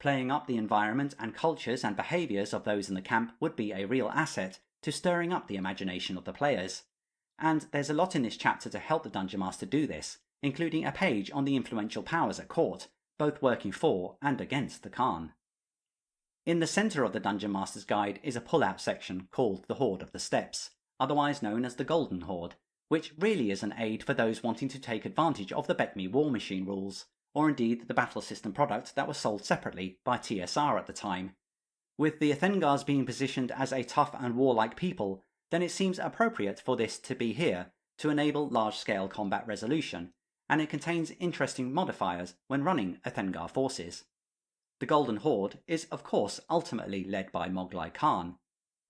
Playing up the environment and cultures and behaviours of those in the camp would be a real asset to stirring up the imagination of the players. And there's a lot in this chapter to help the Dungeon Master do this, including a page on the influential powers at court, both working for and against the Khan. In the centre of the Dungeon Master's Guide is a pull-out section called the Horde of the Steppes, otherwise known as the Golden Horde, which really is an aid for those wanting to take advantage of the BECMI War Machine rules, or indeed the battle system product that was sold separately by TSR at the time. With the Ethengars being positioned as a tough and warlike people, then it seems appropriate for this to be here to enable large-scale combat resolution, and it contains interesting modifiers when running Ethengar forces. The Golden Horde is of course ultimately led by Moglai Khan.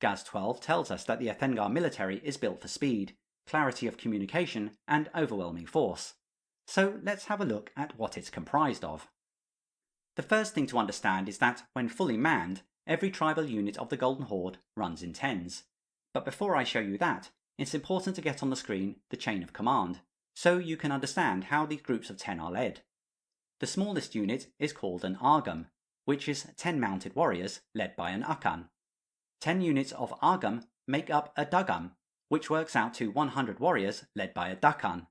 Gaz12 tells us that the Ethengar military is built for speed, clarity of communication, and overwhelming force. So let's have a look at what it's comprised of. The first thing to understand is that, when fully manned, every tribal unit of the Golden Horde runs in tens. But before I show you that, it's important to get on the screen the chain of command, so you can understand how these groups of 10 are led. The smallest unit is called an Agam, which is 10 mounted warriors led by an Akan. 10 units of Agam make up a Dagam, which works out to 100 warriors led by a Dakan.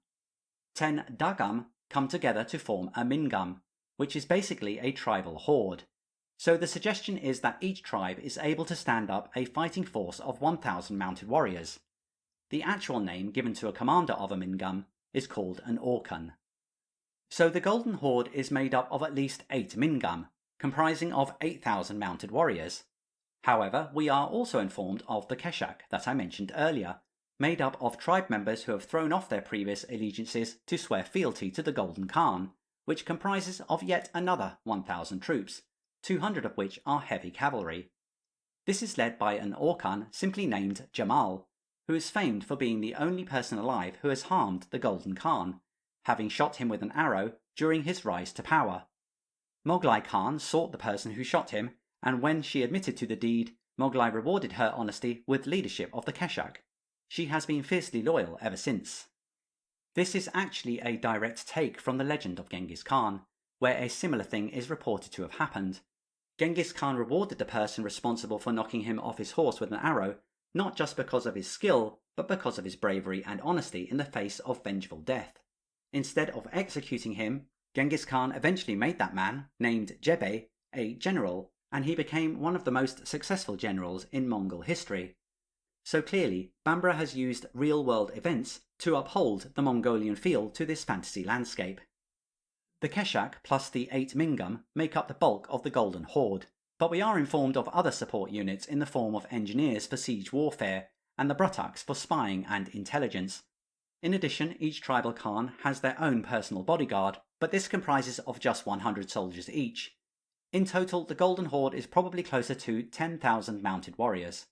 10 Dagam come together to form a Mingam, which is basically a tribal horde. So the suggestion is that each tribe is able to stand up a fighting force of 1,000 mounted warriors. The actual name given to a commander of a Mingam is called an Orkan. So the Golden Horde is made up of at least 8 Mingam, comprising of 8,000 mounted warriors. However, we are also informed of the Keshak that I mentioned earlier, made up of tribe members who have thrown off their previous allegiances to swear fealty to the Golden Khan, which comprises of yet another 1,000 troops, 200 of which are heavy cavalry. This is led by an Orkan simply named Jamal, who is famed for being the only person alive who has harmed the Golden Khan, having shot him with an arrow during his rise to power. Moghlai Khan sought the person who shot him, and when she admitted to the deed, Moghlai rewarded her honesty with leadership of the Keshak. She has been fiercely loyal ever since. This is actually a direct take from the legend of Genghis Khan, where a similar thing is reported to have happened. Genghis Khan rewarded the person responsible for knocking him off his horse with an arrow, not just because of his skill, but because of his bravery and honesty in the face of vengeful death. Instead of executing him, Genghis Khan eventually made that man, named Jebe, a general, and he became one of the most successful generals in Mongol history. So clearly, Bambra has used real-world events to uphold the Mongolian feel to this fantasy landscape. The Keshak plus the 8 Mingam make up the bulk of the Golden Horde, but we are informed of other support units in the form of engineers for siege warfare and the Brutaks for spying and intelligence. In addition, each tribal Khan has their own personal bodyguard, but this comprises of just 100 soldiers each. In total, the Golden Horde is probably closer to 10,000 mounted warriors.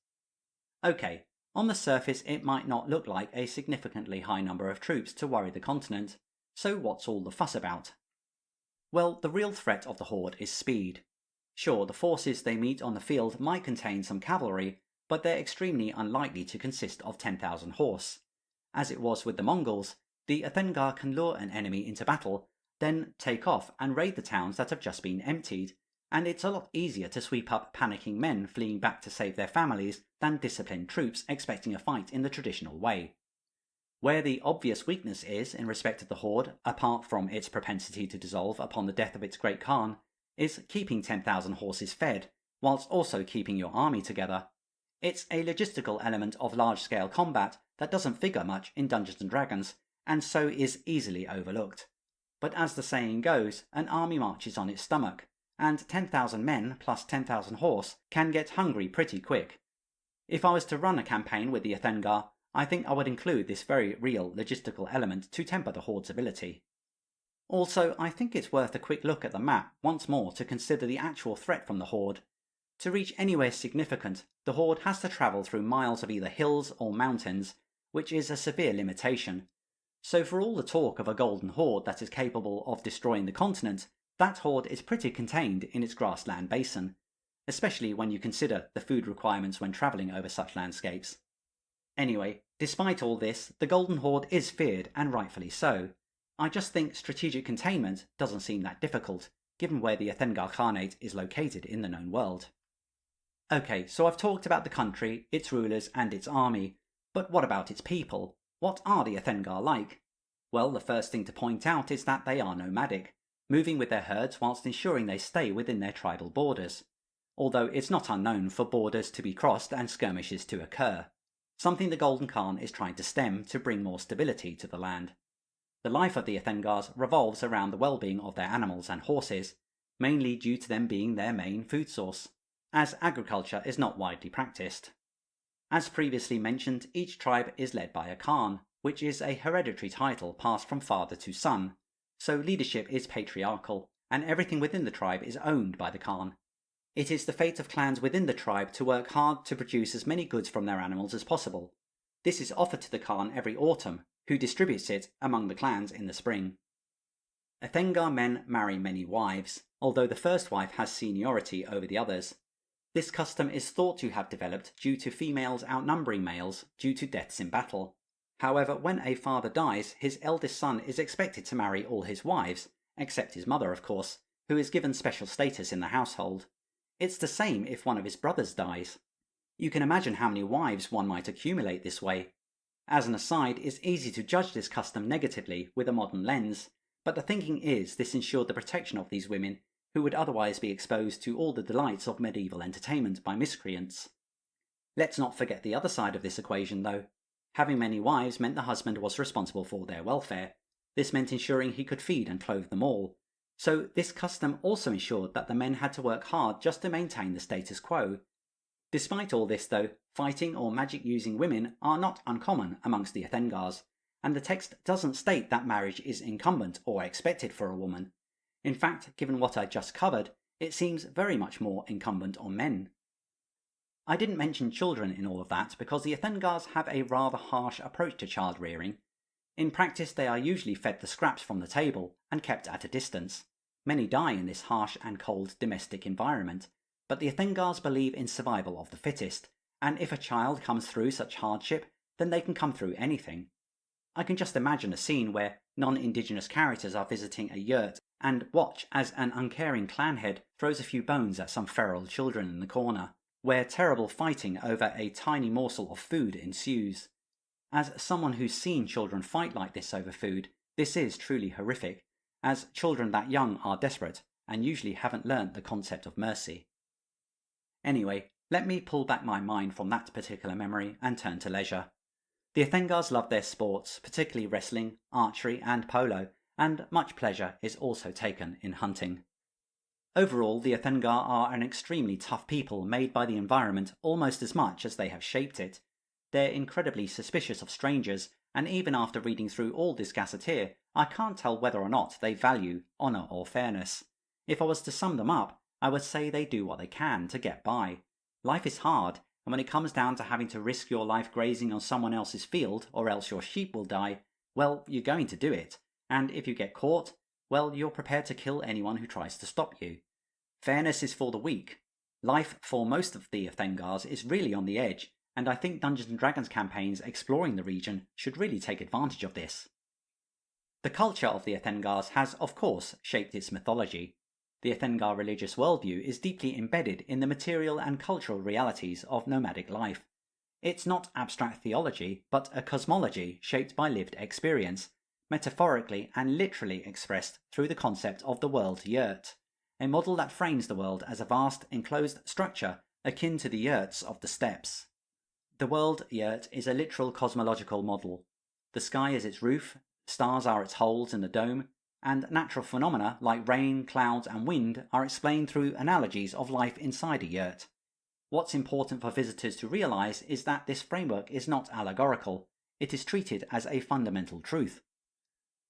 Okay, on the surface it might not look like a significantly high number of troops to worry the continent, so what's all the fuss about? Well, the real threat of the Horde is speed. Sure, the forces they meet on the field might contain some cavalry, but they're extremely unlikely to consist of 10,000 horse. As it was with the Mongols, the Ethengar can lure an enemy into battle, then take off and raid the towns that have just been emptied, and it's a lot easier to sweep up panicking men fleeing back to save their families than disciplined troops expecting a fight in the traditional way. Where the obvious weakness is in respect of the Horde, apart from its propensity to dissolve upon the death of its great Khan, is keeping 10,000 horses fed, whilst also keeping your army together. It's a logistical element of large-scale combat that doesn't figure much in Dungeons and Dragons, and so is easily overlooked. But as the saying goes, an army marches on its stomach, and 10,000 men plus 10,000 horse can get hungry pretty quick. If I was to run a campaign with the Ethengar, I think I would include this very real logistical element to temper the Horde's ability. Also, I think it's worth a quick look at the map once more to consider the actual threat from the Horde. To reach anywhere significant, the Horde has to travel through miles of either hills or mountains, which is a severe limitation. So for all the talk of a Golden Horde that is capable of destroying the continent, that Horde is pretty contained in its grassland basin, especially when you consider the food requirements when travelling over such landscapes. Anyway, despite all this, the Golden Horde is feared, and rightfully so. I just think strategic containment doesn't seem that difficult, given where the Ethengar Carnate is located in the known world. Okay, so I've talked about the country, its rulers and its army, but what about its people? What are the Ethengar like? Well, the first thing to point out is that they are nomadic, moving with their herds whilst ensuring they stay within their tribal borders, although it's not unknown for borders to be crossed and skirmishes to occur, something the Golden Khan is trying to stem to bring more stability to the land. The life of the Ethengars revolves around the well-being of their animals and horses, mainly due to them being their main food source, as agriculture is not widely practiced. As previously mentioned, each tribe is led by a Khan, which is a hereditary title passed from father to son, so leadership is patriarchal, and everything within the tribe is owned by the Khan. It is the fate of clans within the tribe to work hard to produce as many goods from their animals as possible. This is offered to the Khan every autumn, who distributes it among the clans in the spring. Ethengar men marry many wives, although the first wife has seniority over the others. This custom is thought to have developed due to females outnumbering males due to deaths in battle. However, when a father dies, his eldest son is expected to marry all his wives, except his mother, of course, who is given special status in the household. It's the same if one of his brothers dies. You can imagine how many wives one might accumulate this way. As an aside, it's easy to judge this custom negatively with a modern lens, but the thinking is this ensured the protection of these women, who would otherwise be exposed to all the delights of medieval entertainment by miscreants. Let's not forget the other side of this equation, though. Having many wives meant the husband was responsible for their welfare. This meant ensuring he could feed and clothe them all. So this custom also ensured that the men had to work hard just to maintain the status quo. Despite all this, though, fighting or magic-using women are not uncommon amongst the Ethengars, and the text doesn't state that marriage is incumbent or expected for a woman. In fact, given what I just covered, it seems very much more incumbent on men. I didn't mention children in all of that because the Ethengars have a rather harsh approach to child rearing. In practice, they are usually fed the scraps from the table and kept at a distance. Many die in this harsh and cold domestic environment, but the Ethengars believe in survival of the fittest, and if a child comes through such hardship, then they can come through anything. I can just imagine a scene where non-indigenous characters are visiting a yurt and watch as an uncaring clan head throws a few bones at some feral children in the corner, where terrible fighting over a tiny morsel of food ensues. As someone who's seen children fight like this over food, this is truly horrific, as children that young are desperate and usually haven't learnt the concept of mercy. Anyway, let me pull back my mind from that particular memory and turn to leisure. The Ethengars love their sports, particularly wrestling, archery and polo, and much pleasure is also taken in hunting. Overall, the Ethengar are an extremely tough people made by the environment almost as much as they have shaped it. They're incredibly suspicious of strangers, and even after reading through all this Gazetteer, I can't tell whether or not they value honour or fairness. If I was to sum them up, I would say they do what they can to get by. Life is hard, and when it comes down to having to risk your life grazing on someone else's field or else your sheep will die, well, you're going to do it. And if you get caught, well, you're prepared to kill anyone who tries to stop you. Fairness is for the weak. Life for most of the Ethengars is really on the edge, and I think Dungeons and Dragons campaigns exploring the region should really take advantage of this. The culture of the Ethengars has, of course, shaped its mythology. The Ethengar religious worldview is deeply embedded in the material and cultural realities of nomadic life. It's not abstract theology, but a cosmology shaped by lived experience, metaphorically and literally expressed through the concept of the world yurt, a model that frames the world as a vast, enclosed structure akin to the yurts of the steppes. The world yurt is a literal cosmological model. The sky is its roof, stars are its holes in the dome, and natural phenomena like rain, clouds and wind are explained through analogies of life inside a yurt. What's important for visitors to realise is that this framework is not allegorical, it is treated as a fundamental truth.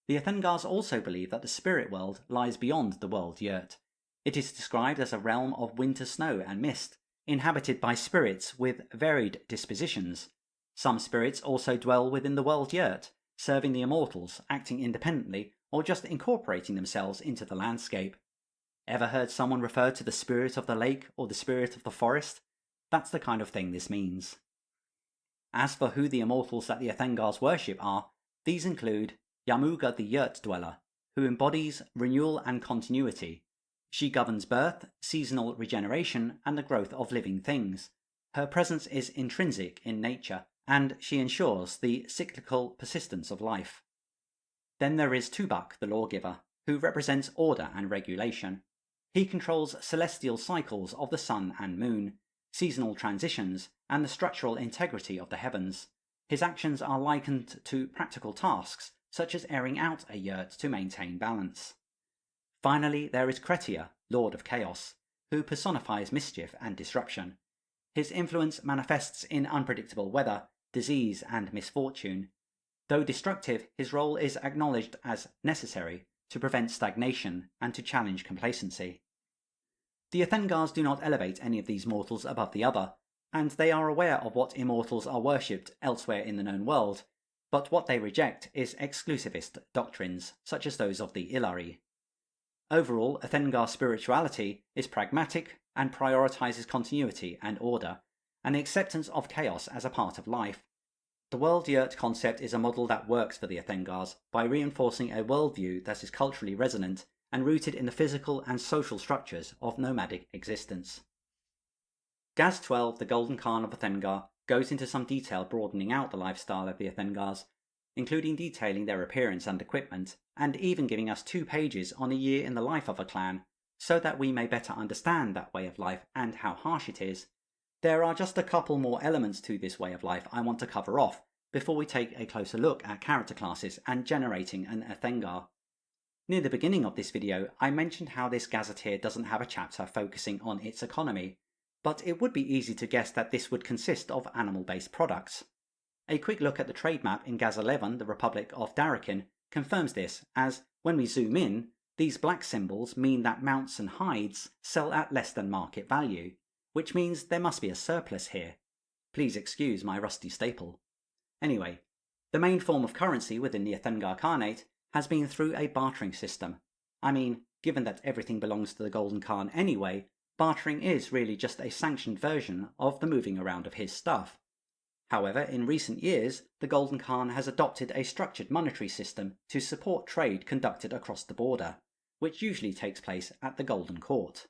The Ethengars also believe that the spirit world lies beyond the world yurt. It is described as a realm of winter snow and mist, inhabited by spirits with varied dispositions. Some spirits also dwell within the world yurt, serving the immortals, acting independently, or just incorporating themselves into the landscape. Ever heard someone refer to the spirit of the lake or the spirit of the forest? That's the kind of thing this means. As for who the immortals that the Ethengars worship are, these include Yamuga the Yurt Dweller, who embodies renewal and continuity. She governs birth, seasonal regeneration, and the growth of living things. Her presence is intrinsic in nature, and she ensures the cyclical persistence of life. Then there is Tubak the Lawgiver, who represents order and regulation. He controls celestial cycles of the sun and moon, seasonal transitions, and the structural integrity of the heavens. His actions are likened to practical tasks, such as airing out a yurt to maintain balance. Finally, there is Kretia, Lord of Chaos, who personifies mischief and disruption. His influence manifests in unpredictable weather, disease, and misfortune. Though destructive, his role is acknowledged as necessary to prevent stagnation and to challenge complacency. The Ethengars do not elevate any of these mortals above the other, and they are aware of what immortals are worshipped elsewhere in the known world, but what they reject is exclusivist doctrines, such as those of the Ilari. Overall, Ethengar spirituality is pragmatic and prioritizes continuity and order, and the acceptance of chaos as a part of life. The world yurt concept is a model that works for the Ethengars by reinforcing a worldview that is culturally resonant and rooted in the physical and social structures of nomadic existence. Gaz12, the Golden Khan of Ethengar, goes into some detail broadening out the lifestyle of the Ethengars, including detailing their appearance and equipment, and even giving us 2 pages on a year in the life of a clan, so that we may better understand that way of life and how harsh it is. There are just a couple more elements to this way of life I want to cover off before we take a closer look at character classes and generating an Ethengar. Near the beginning of this video, I mentioned how this Gazetteer doesn't have a chapter focusing on its economy, but it would be easy to guess that this would consist of animal-based products. A quick look at the trade map in Gaz11, the Republic of Darakin, confirms this, as, when we zoom in, these black symbols mean that mounts and hides sell at less than market value, which means there must be a surplus here. Please excuse my rusty staple. Anyway, the main form of currency within the Ethengar Carnate has been through a bartering system. I mean, given that everything belongs to the Golden Khan anyway, bartering is really just a sanctioned version of the moving around of his stuff. However, in recent years, the Golden Khan has adopted a structured monetary system to support trade conducted across the border, which usually takes place at the Golden Court.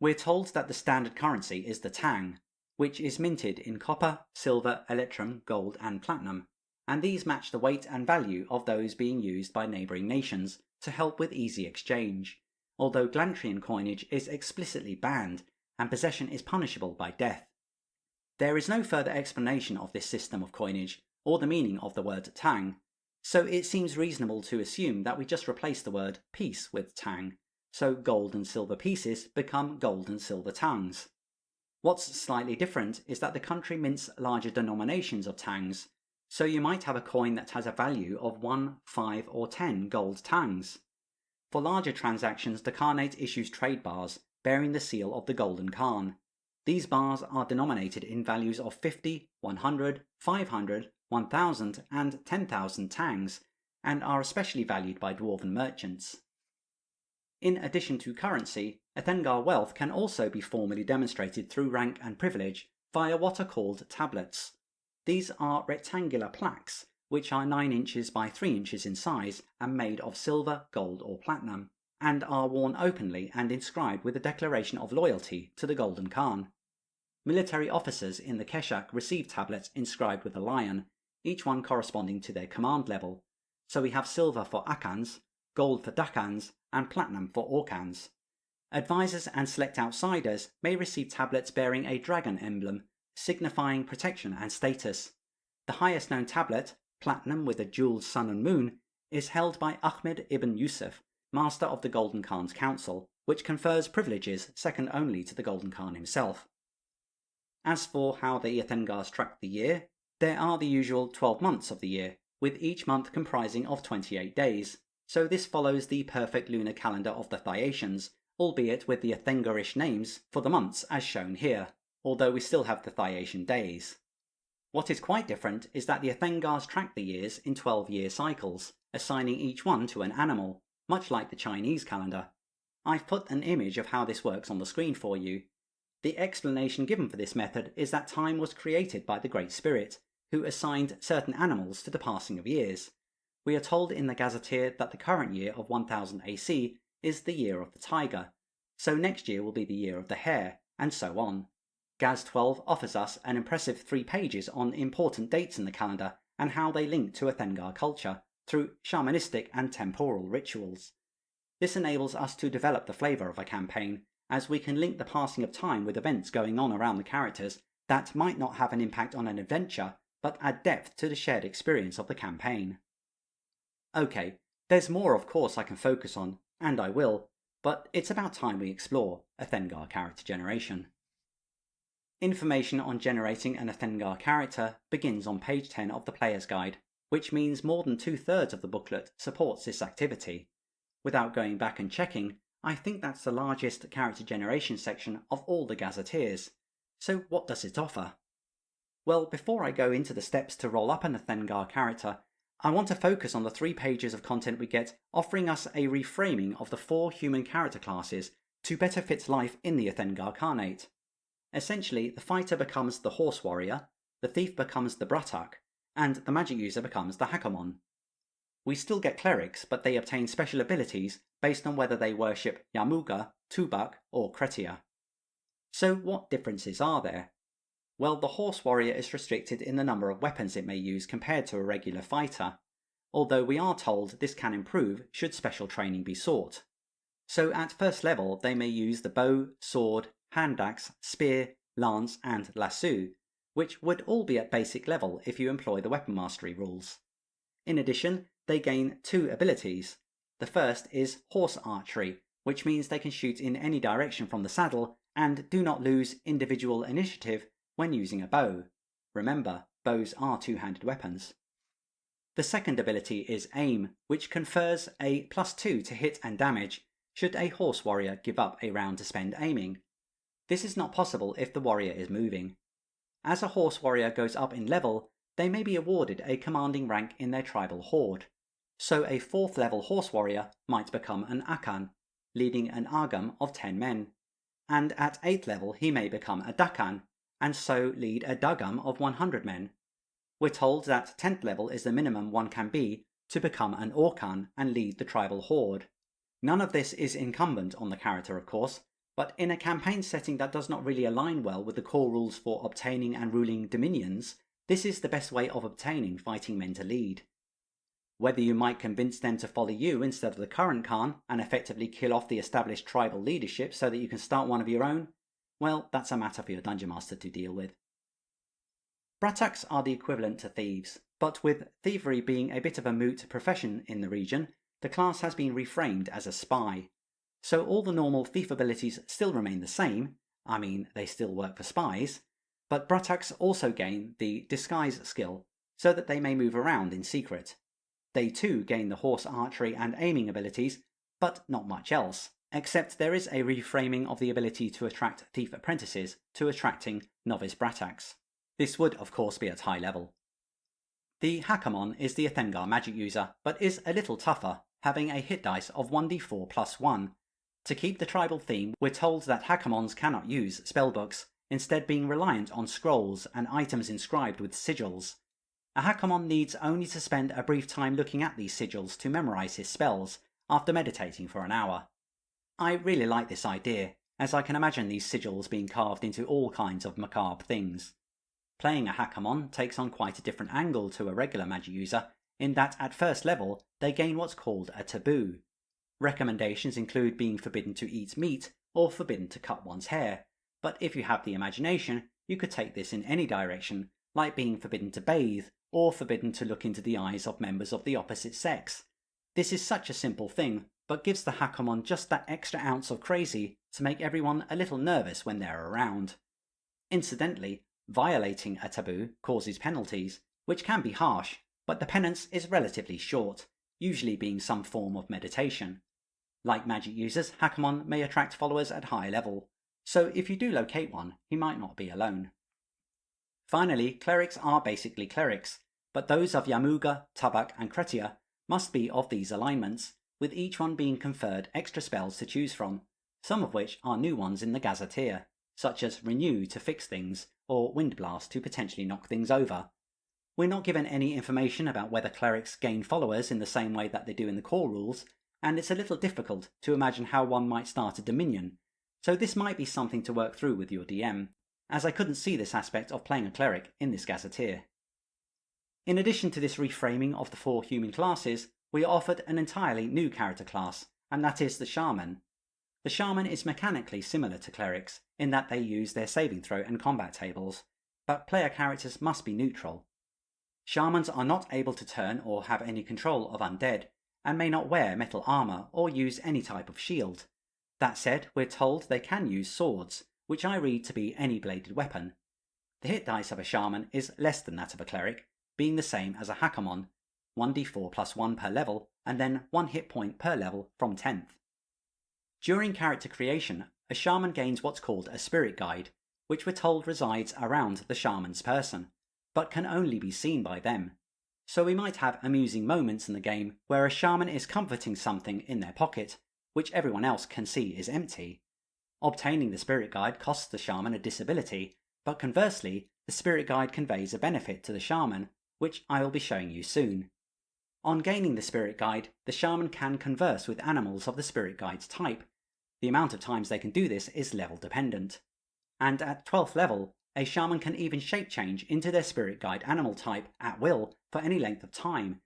We're told that the standard currency is the tang, which is minted in copper, silver, electrum, gold and platinum, and these match the weight and value of those being used by neighbouring nations to help with easy exchange, although Glantrian coinage is explicitly banned and possession is punishable by death. There is no further explanation of this system of coinage or the meaning of the word tang, so it seems reasonable to assume that we just replace the word piece with tang, so gold and silver pieces become gold and silver tangs. What's slightly different is that the country mints larger denominations of tangs, so you might have a coin that has a value of 1, 5 or 10 gold tangs. For larger transactions, the Carnate issues trade bars bearing the seal of the Golden Khan. These bars are denominated in values of 50, 100, 500, 1000 and 10,000 tangs, and are especially valued by dwarven merchants. In addition to currency, Ethengar wealth can also be formally demonstrated through rank and privilege via what are called tablets. These are rectangular plaques, which are 9 inches by 3 inches in size and made of silver, gold or platinum, and are worn openly and inscribed with a declaration of loyalty to the Golden Khan. Military officers in the Keshak receive tablets inscribed with a lion, each one corresponding to their command level, so we have silver for Akans, gold for Dakans, and platinum for Orkans. Advisors and select outsiders may receive tablets bearing a dragon emblem, signifying protection and status. The highest known tablet, platinum with a jewelled sun and moon, is held by Ahmed ibn Yusuf, master of the Golden Khan's council, which confers privileges second only to the Golden Khan himself. As for how the Ethengars track the year, there are the usual 12 months of the year, with each month comprising of 28 days, so this follows the perfect lunar calendar of the Thyacians, albeit with the Ethengarish names for the months as shown here, although we still have the Thyacian days. What is quite different is that the Ethengars track the years in 12-year cycles, assigning each one to an animal, much like the Chinese calendar. I've put an image of how this works on the screen for you. The explanation given for this method is that time was created by the Great Spirit, who assigned certain animals to the passing of years. We are told in the Gazetteer that the current year of 1000 AC is the year of the tiger, so next year will be the year of the hare, and so on. Gaz12 offers us an impressive 3 pages on important dates in the calendar and how they link to Ethengar culture through shamanistic and temporal rituals. This enables us to develop the flavour of a campaign, as we can link the passing of time with events going on around the characters that might not have an impact on an adventure, but add depth to the shared experience of the campaign. Okay, there's more of course I can focus on, and I will, but it's about time we explore Ethengar character generation. Information on generating an Ethengar character begins on page 10 of the Player's Guide, which means more than 2/3 of the booklet supports this activity. Without going back and checking, I think that's the largest character generation section of all the Gazetteers. So what does it offer? Well, before I go into the steps to roll up an Ethengar character, I want to focus on the 3 pages of content we get offering us a reframing of the 4 human character classes to better fit life in the Ethengar Carnate. Essentially, the fighter becomes the horse warrior, the thief becomes the Bruttak, and the magic user becomes the Hackamon. We still get clerics, but they obtain special abilities based on whether they worship Yamuga, Tubak, or Kretia. So what differences are there? Well, the horse warrior is restricted in the number of weapons it may use compared to a regular fighter, although we are told this can improve should special training be sought. So at first level they may use the bow, sword, hand axe, spear, lance and lasso, which would all be at basic level if you employ the weapon mastery rules. In addition, they gain 2 abilities. The first is horse archery, which means they can shoot in any direction from the saddle and do not lose individual initiative when using a bow. Remember, bows are 2-handed weapons. The second ability is aim, which confers a +2 to hit and damage should a horse warrior give up a round to spend aiming. This is not possible if the warrior is moving. As a horse warrior goes up in level, they may be awarded a commanding rank in their tribal horde. So a 4th level horse warrior might become an Akan, leading an Agam of 10 men, and at 8th level he may become a Dakan, and so lead a Dagam of 100 men. We're told that 10th level is the minimum one can be to become an Orkan and lead the tribal horde. None of this is incumbent on the character, of course, but in a campaign setting that does not really align well with the core rules for obtaining and ruling dominions, this is the best way of obtaining fighting men to lead. Whether you might convince them to follow you instead of the current Khan and effectively kill off the established tribal leadership so that you can start one of your own, well, that's a matter for your Dungeon Master to deal with. Brattaks are the equivalent to thieves, but with thievery being a bit of a moot profession in the region, the class has been reframed as a spy. So all the normal thief abilities still remain the same, I mean they still work for spies, but Brattaks also gain the disguise skill, so that they may move around in secret. They too gain the horse archery and aiming abilities, but not much else, except there is a reframing of the ability to attract thief apprentices to attracting novice Brattaks. This would of course be at high level. The Hackamon is the Ethengar magic user, but is a little tougher, having a hit dice of 1d4 + 1. To keep the tribal theme, we're told that Hackamons cannot use spellbooks, instead being reliant on scrolls and items inscribed with sigils. A Hackamon needs only to spend a brief time looking at these sigils to memorize his spells, after meditating for an hour. I really like this idea, as I can imagine these sigils being carved into all kinds of macabre things. Playing a Hackamon takes on quite a different angle to a regular magic user, in that at first level they gain what's called a taboo. Recommendations include being forbidden to eat meat or forbidden to cut one's hair, but if you have the imagination, you could take this in any direction, like being forbidden to bathe or forbidden to look into the eyes of members of the opposite sex. This is such a simple thing, but gives the Hackamon just that extra ounce of crazy to make everyone a little nervous when they're around. Incidentally, violating a taboo causes penalties, which can be harsh, but the penance is relatively short, usually being some form of meditation. Like magic users, Hackamon may attract followers at high level, so if you do locate one, he might not be alone. Finally, clerics are basically clerics, but those of Yamuga, Tubak and Kretia must be of these alignments, with each one being conferred extra spells to choose from, some of which are new ones in the Gazetteer, such as Renew to fix things, or Wind Blast to potentially knock things over. We're not given any information about whether clerics gain followers in the same way that they do in the core rules, and it's a little difficult to imagine how one might start a dominion, so this might be something to work through with your DM, as I couldn't see this aspect of playing a cleric in this Gazetteer. In addition to this reframing of the 4 human classes, we are offered an entirely new character class, and that is the Shaman. The Shaman is mechanically similar to clerics, in that they use their saving throw and combat tables, but player characters must be neutral. Shamans are not able to turn or have any control of undead, and may not wear metal armour or use any type of shield. That said, we're told they can use swords, which I read to be any bladed weapon. The hit dice of a Shaman is less than that of a cleric, being the same as a Hackamon, 1d4 + 1 per level, and then 1 hit point per level from 10th. During character creation, a Shaman gains what's called a spirit guide, which we're told resides around the shaman's person, but can only be seen by them. So we might have amusing moments in the game where a shaman is comforting something in their pocket, which everyone else can see is empty. Obtaining the spirit guide costs the shaman a disability, but conversely, the spirit guide conveys a benefit to the shaman, which I will be showing you soon. On gaining the spirit guide, the shaman can converse with animals of the spirit guide's type. The amount of times they can do this is level dependent. And at 12th level, a shaman can even shape change into their spirit guide animal type at will for any length of time.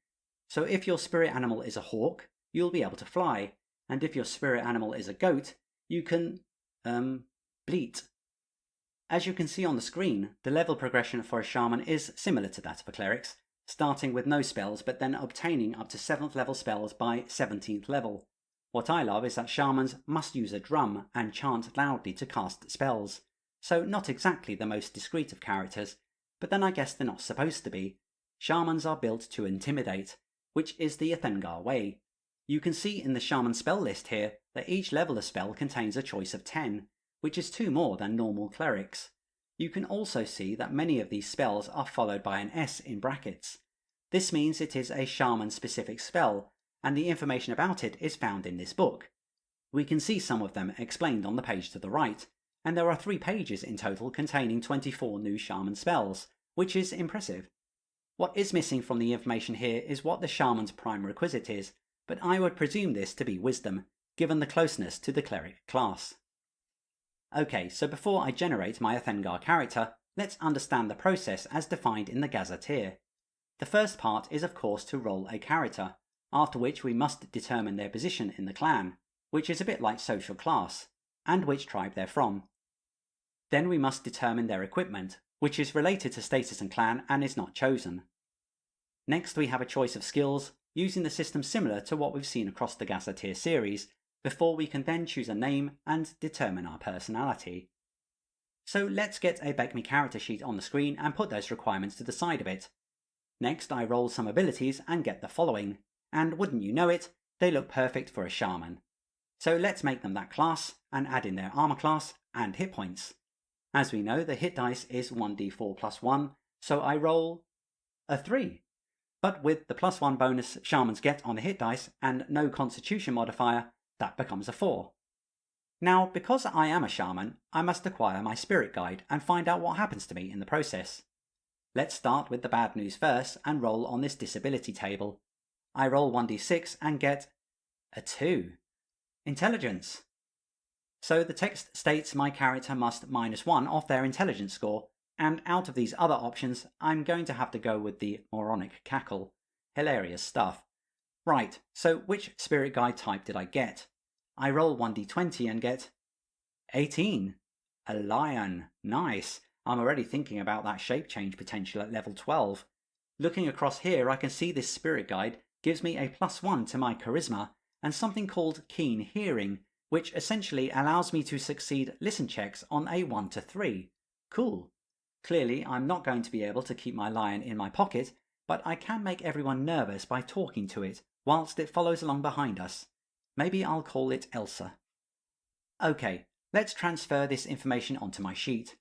So if your spirit animal is a hawk, you'll be able to fly, and if your spirit animal is a goat, you can, bleat. As you can see on the screen, the level progression for a shaman is similar to that of a cleric's, starting with no spells but then obtaining up to 7th level spells by 17th level. What I love is that shamans must use a drum and chant loudly to cast spells, so not exactly the most discreet of characters, but then I guess they're not supposed to be. Shamans are built to intimidate, which is the Ethengar way. You can see in the shaman spell list here that each level of spell contains a choice of 10, which is 2 more than normal clerics. You can also see that many of these spells are followed by an S in brackets. This means it is a shaman-specific spell, and the information about it is found in this book. We can see some of them explained on the page to the right, and there are 3 pages in total containing 24 new shaman spells, which is impressive. What is missing from the information here is what the shaman's prime requisite is, but I would presume this to be wisdom, given the closeness to the cleric class. Okay, so before I generate my Ethengar character, let's understand the process as defined in the Gazetteer. The first part is of course to roll a character, after which we must determine their position in the clan, which is a bit like social class, and which tribe they're from. Then we must determine their equipment, which is related to status and clan and is not chosen. Next we have a choice of skills, using the system similar to what we've seen across the Gazetteer series, before we can then choose a name and determine our personality. So let's get a BECMI character sheet on the screen and put those requirements to the side of it. Next I roll some abilities and get the following, and wouldn't you know it, they look perfect for a shaman. So let's make them that class and add in their armor class and hit points. As we know, the hit dice is 1d4 plus 1, so I roll a 3. But with the plus 1 bonus shamans get on the hit dice and no constitution modifier, that becomes a 4. Now, because I am a shaman, I must acquire my spirit guide and find out what happens to me in the process. Let's start with the bad news first and roll on this disability table. I roll 1d6 and get a 2. Intelligence. So the text states my character must -1 off their intelligence score, and out of these other options, I'm going to have to go with the moronic cackle. Hilarious stuff. Right, so which spirit guide type did I get? I roll 1d20 and get 18. A lion. Nice. I'm already thinking about that shape change potential at level 12. Looking across here, I can see this spirit guide gives me a +1 to my charisma and something called keen hearing, which essentially allows me to succeed listen checks on a 1 to 3. Cool. Clearly, I'm not going to be able to keep my lion in my pocket, but I can make everyone nervous by talking to it, whilst it follows along behind us. Maybe I'll call it Elsa. Okay, let's transfer this information onto my sheet.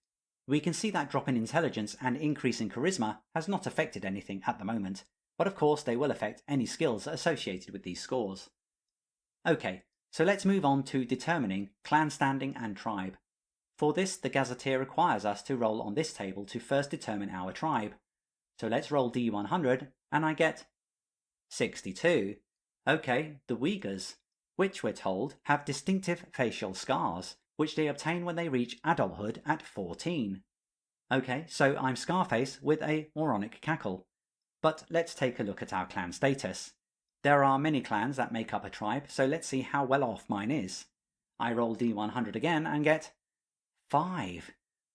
We can see that drop in intelligence and increase in charisma has not affected anything at the moment, but of course they will affect any skills associated with these scores. Okay, so let's move on to determining clan standing and tribe. For this, the Gazetteer requires us to roll on this table to first determine our tribe. So let's roll D100, and I get 62. Okay, the Uyghurs, which we're told have distinctive facial scars, which they obtain when they reach adulthood at 14. Okay, so I'm Scarface with a moronic cackle. But let's take a look at our clan status. There are many clans that make up a tribe, so let's see how well off mine is. I roll D100 again and get 5.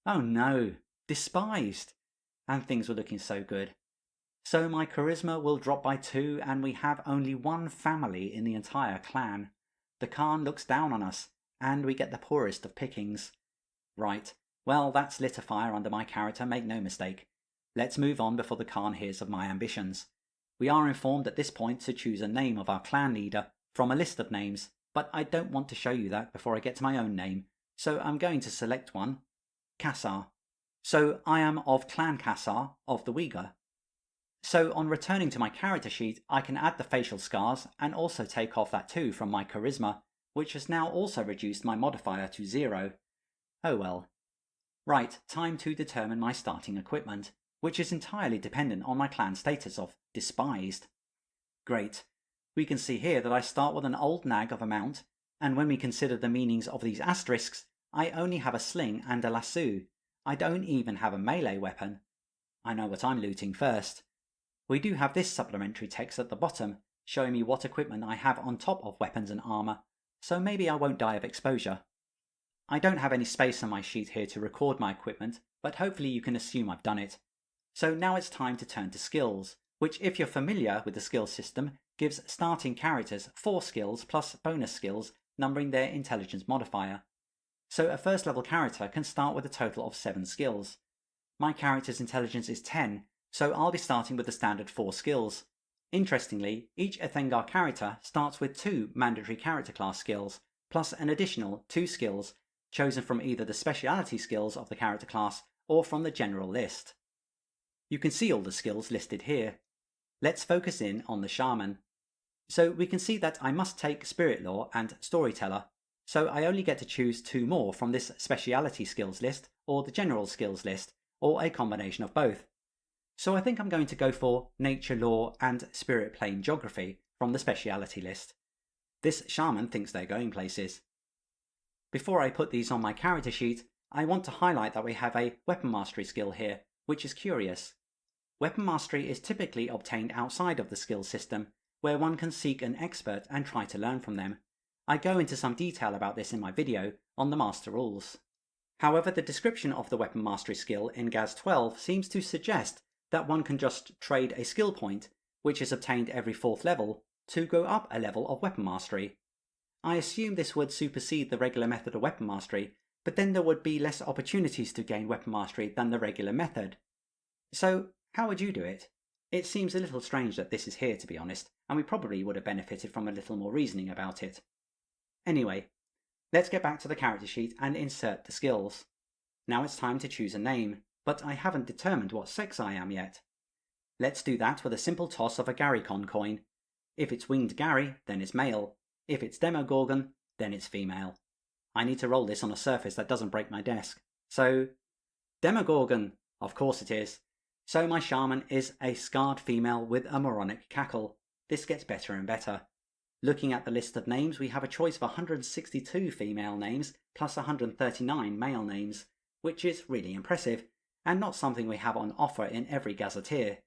Oh no, Despised. And things were looking so good. So my charisma will drop by 2 and we have only 1 family in the entire clan. The Khan looks down on us and we get the poorest of pickings. Right, well that's lit a fire under my character, make no mistake. Let's move on before the Khan hears of my ambitions. We are informed at this point to choose a name of our clan leader from a list of names, but I don't want to show you that before I get to my own name, so I'm going to select one. Cassar. So I am of Clan Cassar of the Uyghur. So on returning to my character sheet, I can add the facial scars and also take off that 2 from my charisma, which has now also reduced my modifier to 0. Oh well. Right, time to determine my starting equipment, which is entirely dependent on my clan status of Despised. Great. We can see here that I start with an old nag of a mount, and when we consider the meanings of these asterisks, I only have a sling and a lasso. I don't even have a melee weapon. I know what I'm looting first. We do have this supplementary text at the bottom, showing me what equipment I have on top of weapons and armour, so maybe I won't die of exposure. I don't have any space on my sheet here to record my equipment, but hopefully you can assume I've done it. So now it's time to turn to skills, which if you're familiar with the skill system, gives starting characters 4 skills plus bonus skills, numbering their intelligence modifier. So a first level character can start with a total of 7 skills. My character's intelligence is 10, so I'll be starting with the standard 4 skills. Interestingly, each Ethengar character starts with 2 mandatory character class skills, plus an additional 2 skills, chosen from either the speciality skills of the character class or from the general list. You can see all the skills listed here. Let's focus in on the Shaman. So we can see that I must take Spirit Lore and Storyteller, so I only get to choose 2 more from this speciality skills list or the general skills list, or a combination of both. So I think I'm going to go for Nature Lore and Spirit Plane Geography from the speciality list. This Shaman thinks they're going places. Before I put these on my character sheet, I want to highlight that we have a Weapon Mastery skill here, which is curious. Weapon Mastery is typically obtained outside of the skill system, where one can seek an expert and try to learn from them. I go into some detail about this in my video on the Master Rules. However, the description of the Weapon Mastery skill in Gaz12 seems to suggest that one can just trade a skill point, which is obtained every 4th level, to go up a level of Weapon Mastery. I assume this would supersede the regular method of Weapon Mastery, but then there would be less opportunities to gain Weapon Mastery than the regular method. So, how would you do it? It seems a little strange that this is here, to be honest, and we probably would have benefited from a little more reasoning about it. Anyway, let's get back to the character sheet and insert the skills. Now it's time to choose a name, but I haven't determined what sex I am yet. Let's do that with a simple toss of a Garrycon coin. If it's Winged Gary, then it's male. If it's Demogorgon, then it's female. I need to roll this on a surface that doesn't break my desk. So, Demogorgon, of course it is. So my Shaman is a scarred female with a moronic cackle. This gets better and better. Looking at the list of names, we have a choice of 162 female names plus 139 male names, which is really impressive, and not something we have on offer in every Gazetteer.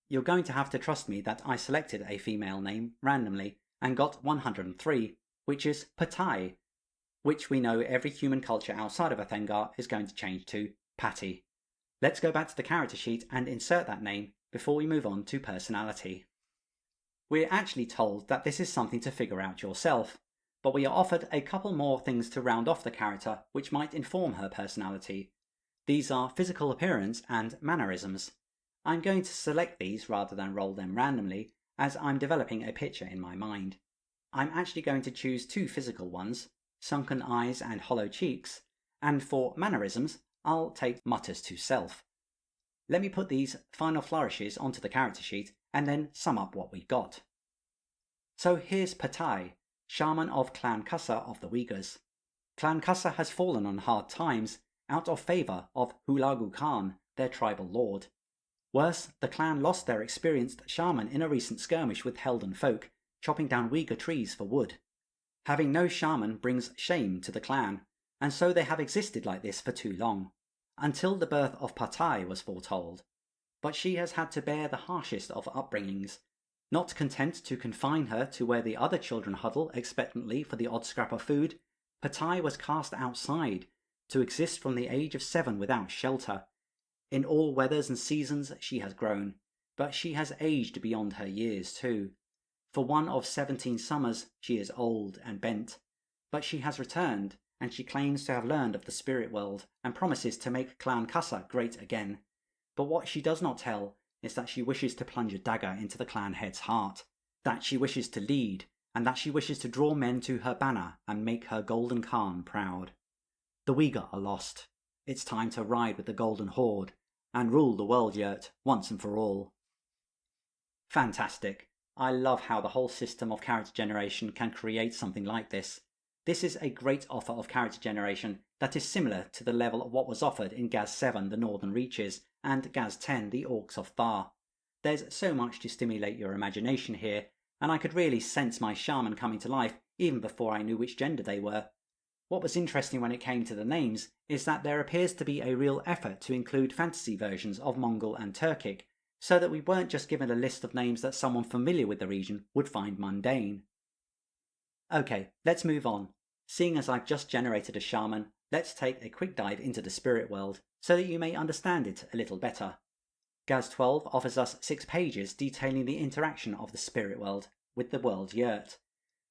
You're going to have to trust me that I selected a female name randomly and got 103, which is Patai, which we know every human culture outside of Ethengar is going to change to Patty. Let's go back to the character sheet and insert that name before we move on to personality. We're actually told that this is something to figure out yourself, but we are offered a couple more things to round off the character which might inform her personality. These are physical appearance and mannerisms. I'm going to select these rather than roll them randomly, as I'm developing a picture in my mind. I'm actually going to choose 2 physical ones, sunken eyes and hollow cheeks, and for mannerisms, I'll take mutters to self. Let me put these final flourishes onto the character sheet and then sum up what we've got. So here's Patai, Shaman of Clan Kassa of the Uyghurs. Clan Kassa has fallen on hard times, out of favour of Hulagu Khan, their tribal lord. Worse, the clan lost their experienced shaman in a recent skirmish with Helden folk, chopping down Uyghur trees for wood. Having no shaman brings shame to the clan, and so they have existed like this for too long, until the birth of Patai was foretold. But she has had to bear the harshest of upbringings. Not content to confine her to where the other children huddle expectantly for the odd scrap of food, Patai was cast outside, to exist from the age of 7 without shelter. In all weathers and seasons she has grown, but she has aged beyond her years too. For one of 17 summers she is old and bent, but she has returned, and she claims to have learned of the spirit world, and promises to make Clan Kassa great again. But what she does not tell is that she wishes to plunge a dagger into the clan head's heart, that she wishes to lead, and that she wishes to draw men to her banner and make her Golden Khan proud. The Uyghur are lost. it's time to ride with the Golden Horde and rule the world yurt once and for all. Fantastic. I love how the whole system of character generation can create something like this. This is a great offer of character generation that is similar to the level of what was offered in Gaz7 the Northern Reaches and Gaz10 the Orcs of Thar. There's so much to stimulate your imagination here, and I could really sense my Shaman coming to life even before I knew which gender they were. What was interesting when it came to the names is that there appears to be a real effort to include fantasy versions of Mongol and Turkic, so that we weren't just given a list of names that someone familiar with the region would find mundane. Okay, let's move on. Seeing as I've just generated a Shaman, let's take a quick dive into the spirit world, so that you may understand it a little better. Gaz12 offers us 6 pages detailing the interaction of the spirit world with the world yurt.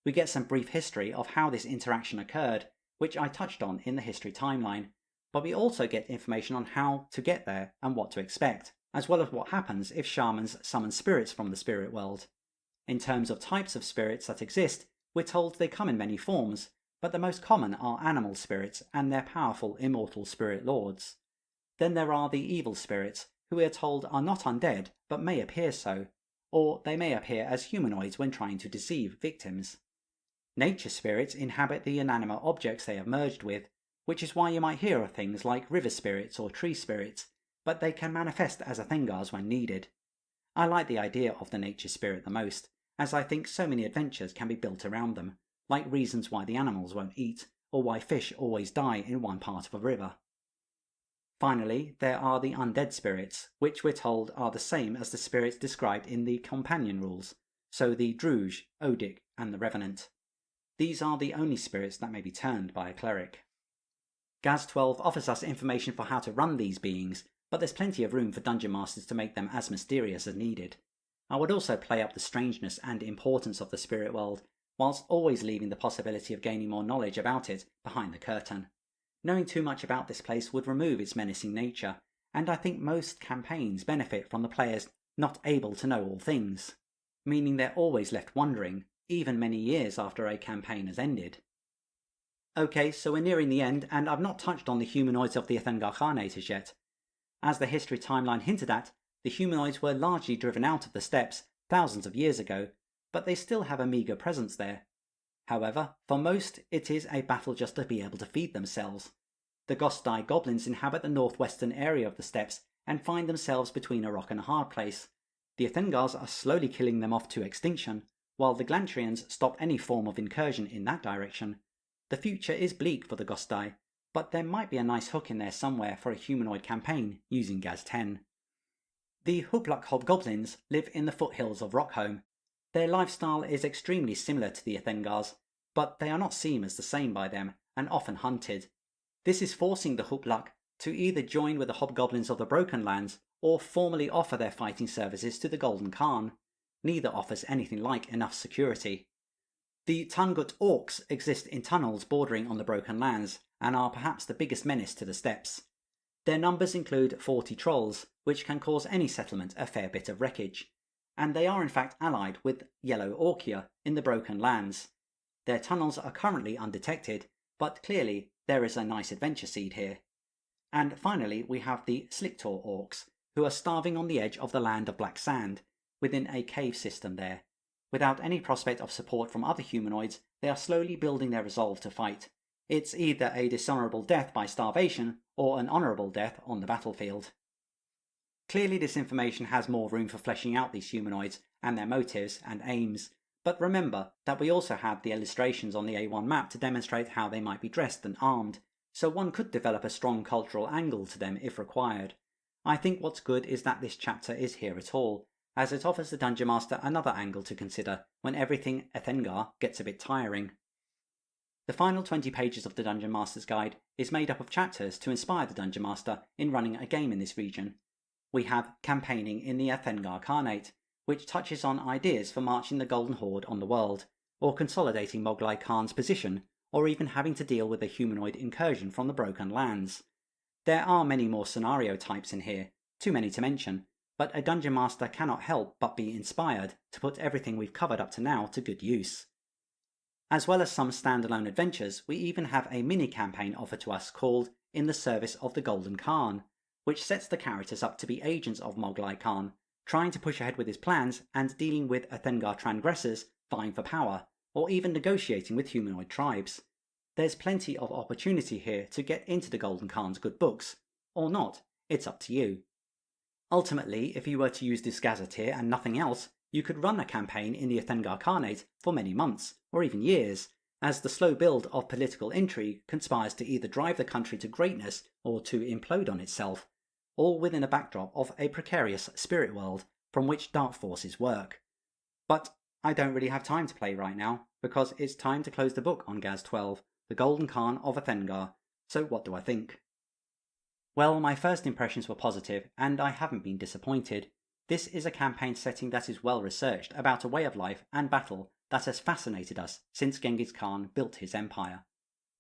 We get some brief history of how this interaction occurred, which I touched on in the history timeline, but we also get information on how to get there and what to expect, as well as what happens if shamans summon spirits from the spirit world. In terms of types of spirits that exist, we're told they come in many forms, but the most common are animal spirits and their powerful immortal spirit lords. Then there are the evil spirits, who we are told are not undead but may appear so, or they may appear as humanoids when trying to deceive victims. Nature spirits inhabit the inanimate objects they have merged with, which is why you might hear of things like river spirits or tree spirits, but they can manifest as Ethengars when needed. I like the idea of the nature spirit the most, as I think so many adventures can be built around them, like reasons why the animals won't eat, or why fish always die in one part of a river. Finally, there are the undead spirits, which we're told are the same as the spirits described in the companion rules, so the Druge, Odic, and the Revenant. These are the only spirits that may be turned by a cleric. Gaz12 offers us information for how to run these beings, but there's plenty of room for dungeon masters to make them as mysterious as needed. I would also play up the strangeness and importance of the spirit world, whilst always leaving the possibility of gaining more knowledge about it behind the curtain. Knowing too much about this place would remove its menacing nature, and I think most campaigns benefit from the players not able to know all things, meaning they're always left wondering, even many years after a campaign has ended. Okay, so we're nearing the end, and I've not touched on the humanoids of the Ethengar Carnate as yet. As the history timeline hinted at, the humanoids were largely driven out of the steppes thousands of years ago, but they still have a meagre presence there. However, for most, it is a battle just to be able to feed themselves. The Gostai goblins inhabit the northwestern area of the steppes and find themselves between a rock and a hard place. The Ethengars are slowly killing them off to extinction, while the Glantrians stop any form of incursion in that direction. The future is bleak for the Gostai, but there might be a nice hook in there somewhere for a humanoid campaign using Gaz10. The Hupluk hobgoblins live in the foothills of Rockholm. Their lifestyle is extremely similar to the Ethengars, but they are not seen as the same by them and often hunted. This is forcing the Hupluk to either join with the hobgoblins of the Broken Lands or formally offer their fighting services to the Golden Khan. Neither offers anything like enough security. The Tungut Orcs exist in tunnels bordering on the Broken Lands and are perhaps the biggest menace to the steppes. Their numbers include 40 trolls, which can cause any settlement a fair bit of wreckage, and they are in fact allied with Yellow Orcia in the Broken Lands. Their tunnels are currently undetected, but clearly there is a nice adventure seed here. And finally we have the Sliktor Orcs, who are starving on the edge of the Land of Black Sand, within a cave system there. Without any prospect of support from other humanoids, they are slowly building their resolve to fight. It's either a dishonourable death by starvation, or an honourable death on the battlefield. Clearly this information has more room for fleshing out these humanoids and their motives and aims, but remember that we also have the illustrations on the A1 map to demonstrate how they might be dressed and armed, so one could develop a strong cultural angle to them if required. I think what's good is that this chapter is here at all, as it offers the Dungeon Master another angle to consider when everything Ethengar gets a bit tiring. The final 20 pages of the Dungeon Master's Guide is made up of chapters to inspire the Dungeon Master in running a game in this region. We have Campaigning in the Ethengar Carnate, which touches on ideas for marching the Golden Horde on the world, or consolidating Moglai Khan's position, or even having to deal with a humanoid incursion from the Broken Lands. There are many more scenario types in here, too many to mention, but a Dungeon Master cannot help but be inspired to put everything we've covered up to now to good use. As well as some standalone adventures, we even have a mini-campaign offered to us called in the service of the Golden Khan, which sets the characters up to be agents of Moghlai Khan, trying to push ahead with his plans and dealing with Ethengar transgressors vying for power, or even negotiating with humanoid tribes. There's plenty of opportunity here to get into the Golden Khan's good books, or not, it's up to you. Ultimately, if you were to use this Gazetteer and nothing else, you could run a campaign in the Ethengar Carnate for many months, or even years, as the slow build of political intrigue conspires to either drive the country to greatness or to implode on itself, all within a backdrop of a precarious spirit world from which dark forces work. But I don't really have time to play right now, because it's time to close the book on Gaz12, the Golden Khan of Ethengar, so what do I think? Well, my first impressions were positive, and I haven't been disappointed. This is a campaign setting that is well researched about a way of life and battle that has fascinated us since Genghis Khan built his empire.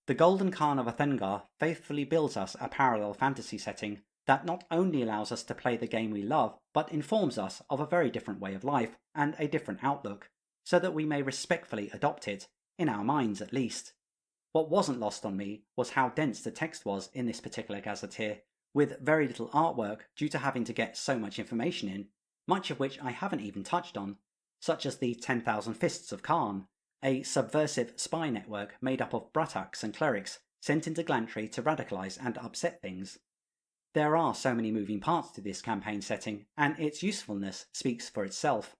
The Golden Khan of Ethengar faithfully builds us a parallel fantasy setting that not only allows us to play the game we love, but informs us of a very different way of life and a different outlook, so that we may respectfully adopt it, in our minds at least. What wasn't lost on me was how dense the text was in this particular Gazetteer, with very little artwork due to having to get so much information in, much of which I haven't even touched on, such as the 10,000 Fists of Khan, a subversive spy network made up of Brataks and clerics sent into Glantry to radicalise and upset things. There are so many moving parts to this campaign setting, and its usefulness speaks for itself,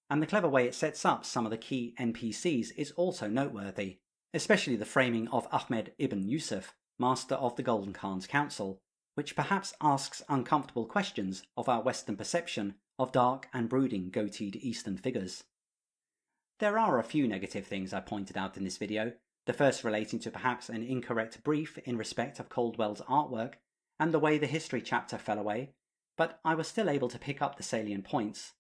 and the clever way it sets up some of the key NPCs is also noteworthy, especially the framing of Ahmed ibn Yusuf, master of the Golden Khan's council, which perhaps asks uncomfortable questions of our Western perception of dark and brooding goateed Eastern figures. There are a few negative things I pointed out in this video, the first relating to perhaps an incorrect brief in respect of Caldwell's artwork, and the way the history chapter fell away, but I was still able to pick up the salient points.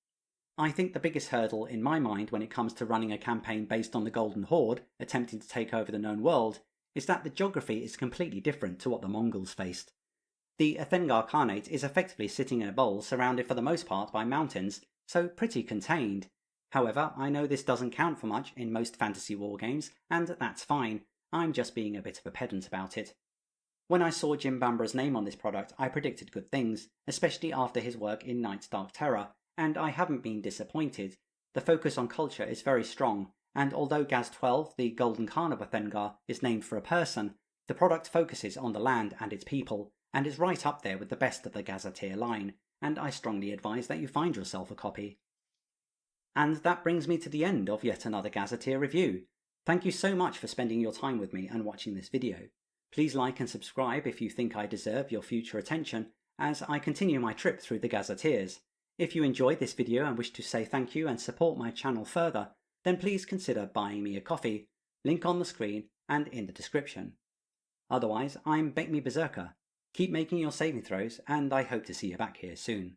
I think the biggest hurdle in my mind when it comes to running a campaign based on the Golden Horde attempting to take over the known world is that the geography is completely different to what the Mongols faced. The Ethengar Carnate is effectively sitting in a bowl surrounded for the most part by mountains, so pretty contained. However, I know this doesn't count for much in most fantasy wargames, and that's fine, I'm just being a bit of a pedant about it. When I saw Jim Bambra's name on this product, I predicted good things, especially after his work in Night's Dark Terror, and I haven't been disappointed. The focus on culture is very strong, and although Gaz12, the Golden Khan of Ethengar, is named for a person, the product focuses on the land and its people, and is right up there with the best of the Gazetteer line, and I strongly advise that you find yourself a copy. And that brings me to the end of yet another Gazetteer review. Thank you so much for spending your time with me and watching this video. Please like and subscribe if you think I deserve your future attention as I continue my trip through the Gazetteers. If you enjoyed this video and wish to say thank you and support my channel further, then please consider buying me a coffee, link on the screen and in the description. Otherwise, I'm BECMI Berserker. Keep making your saving throws, and I hope to see you back here soon.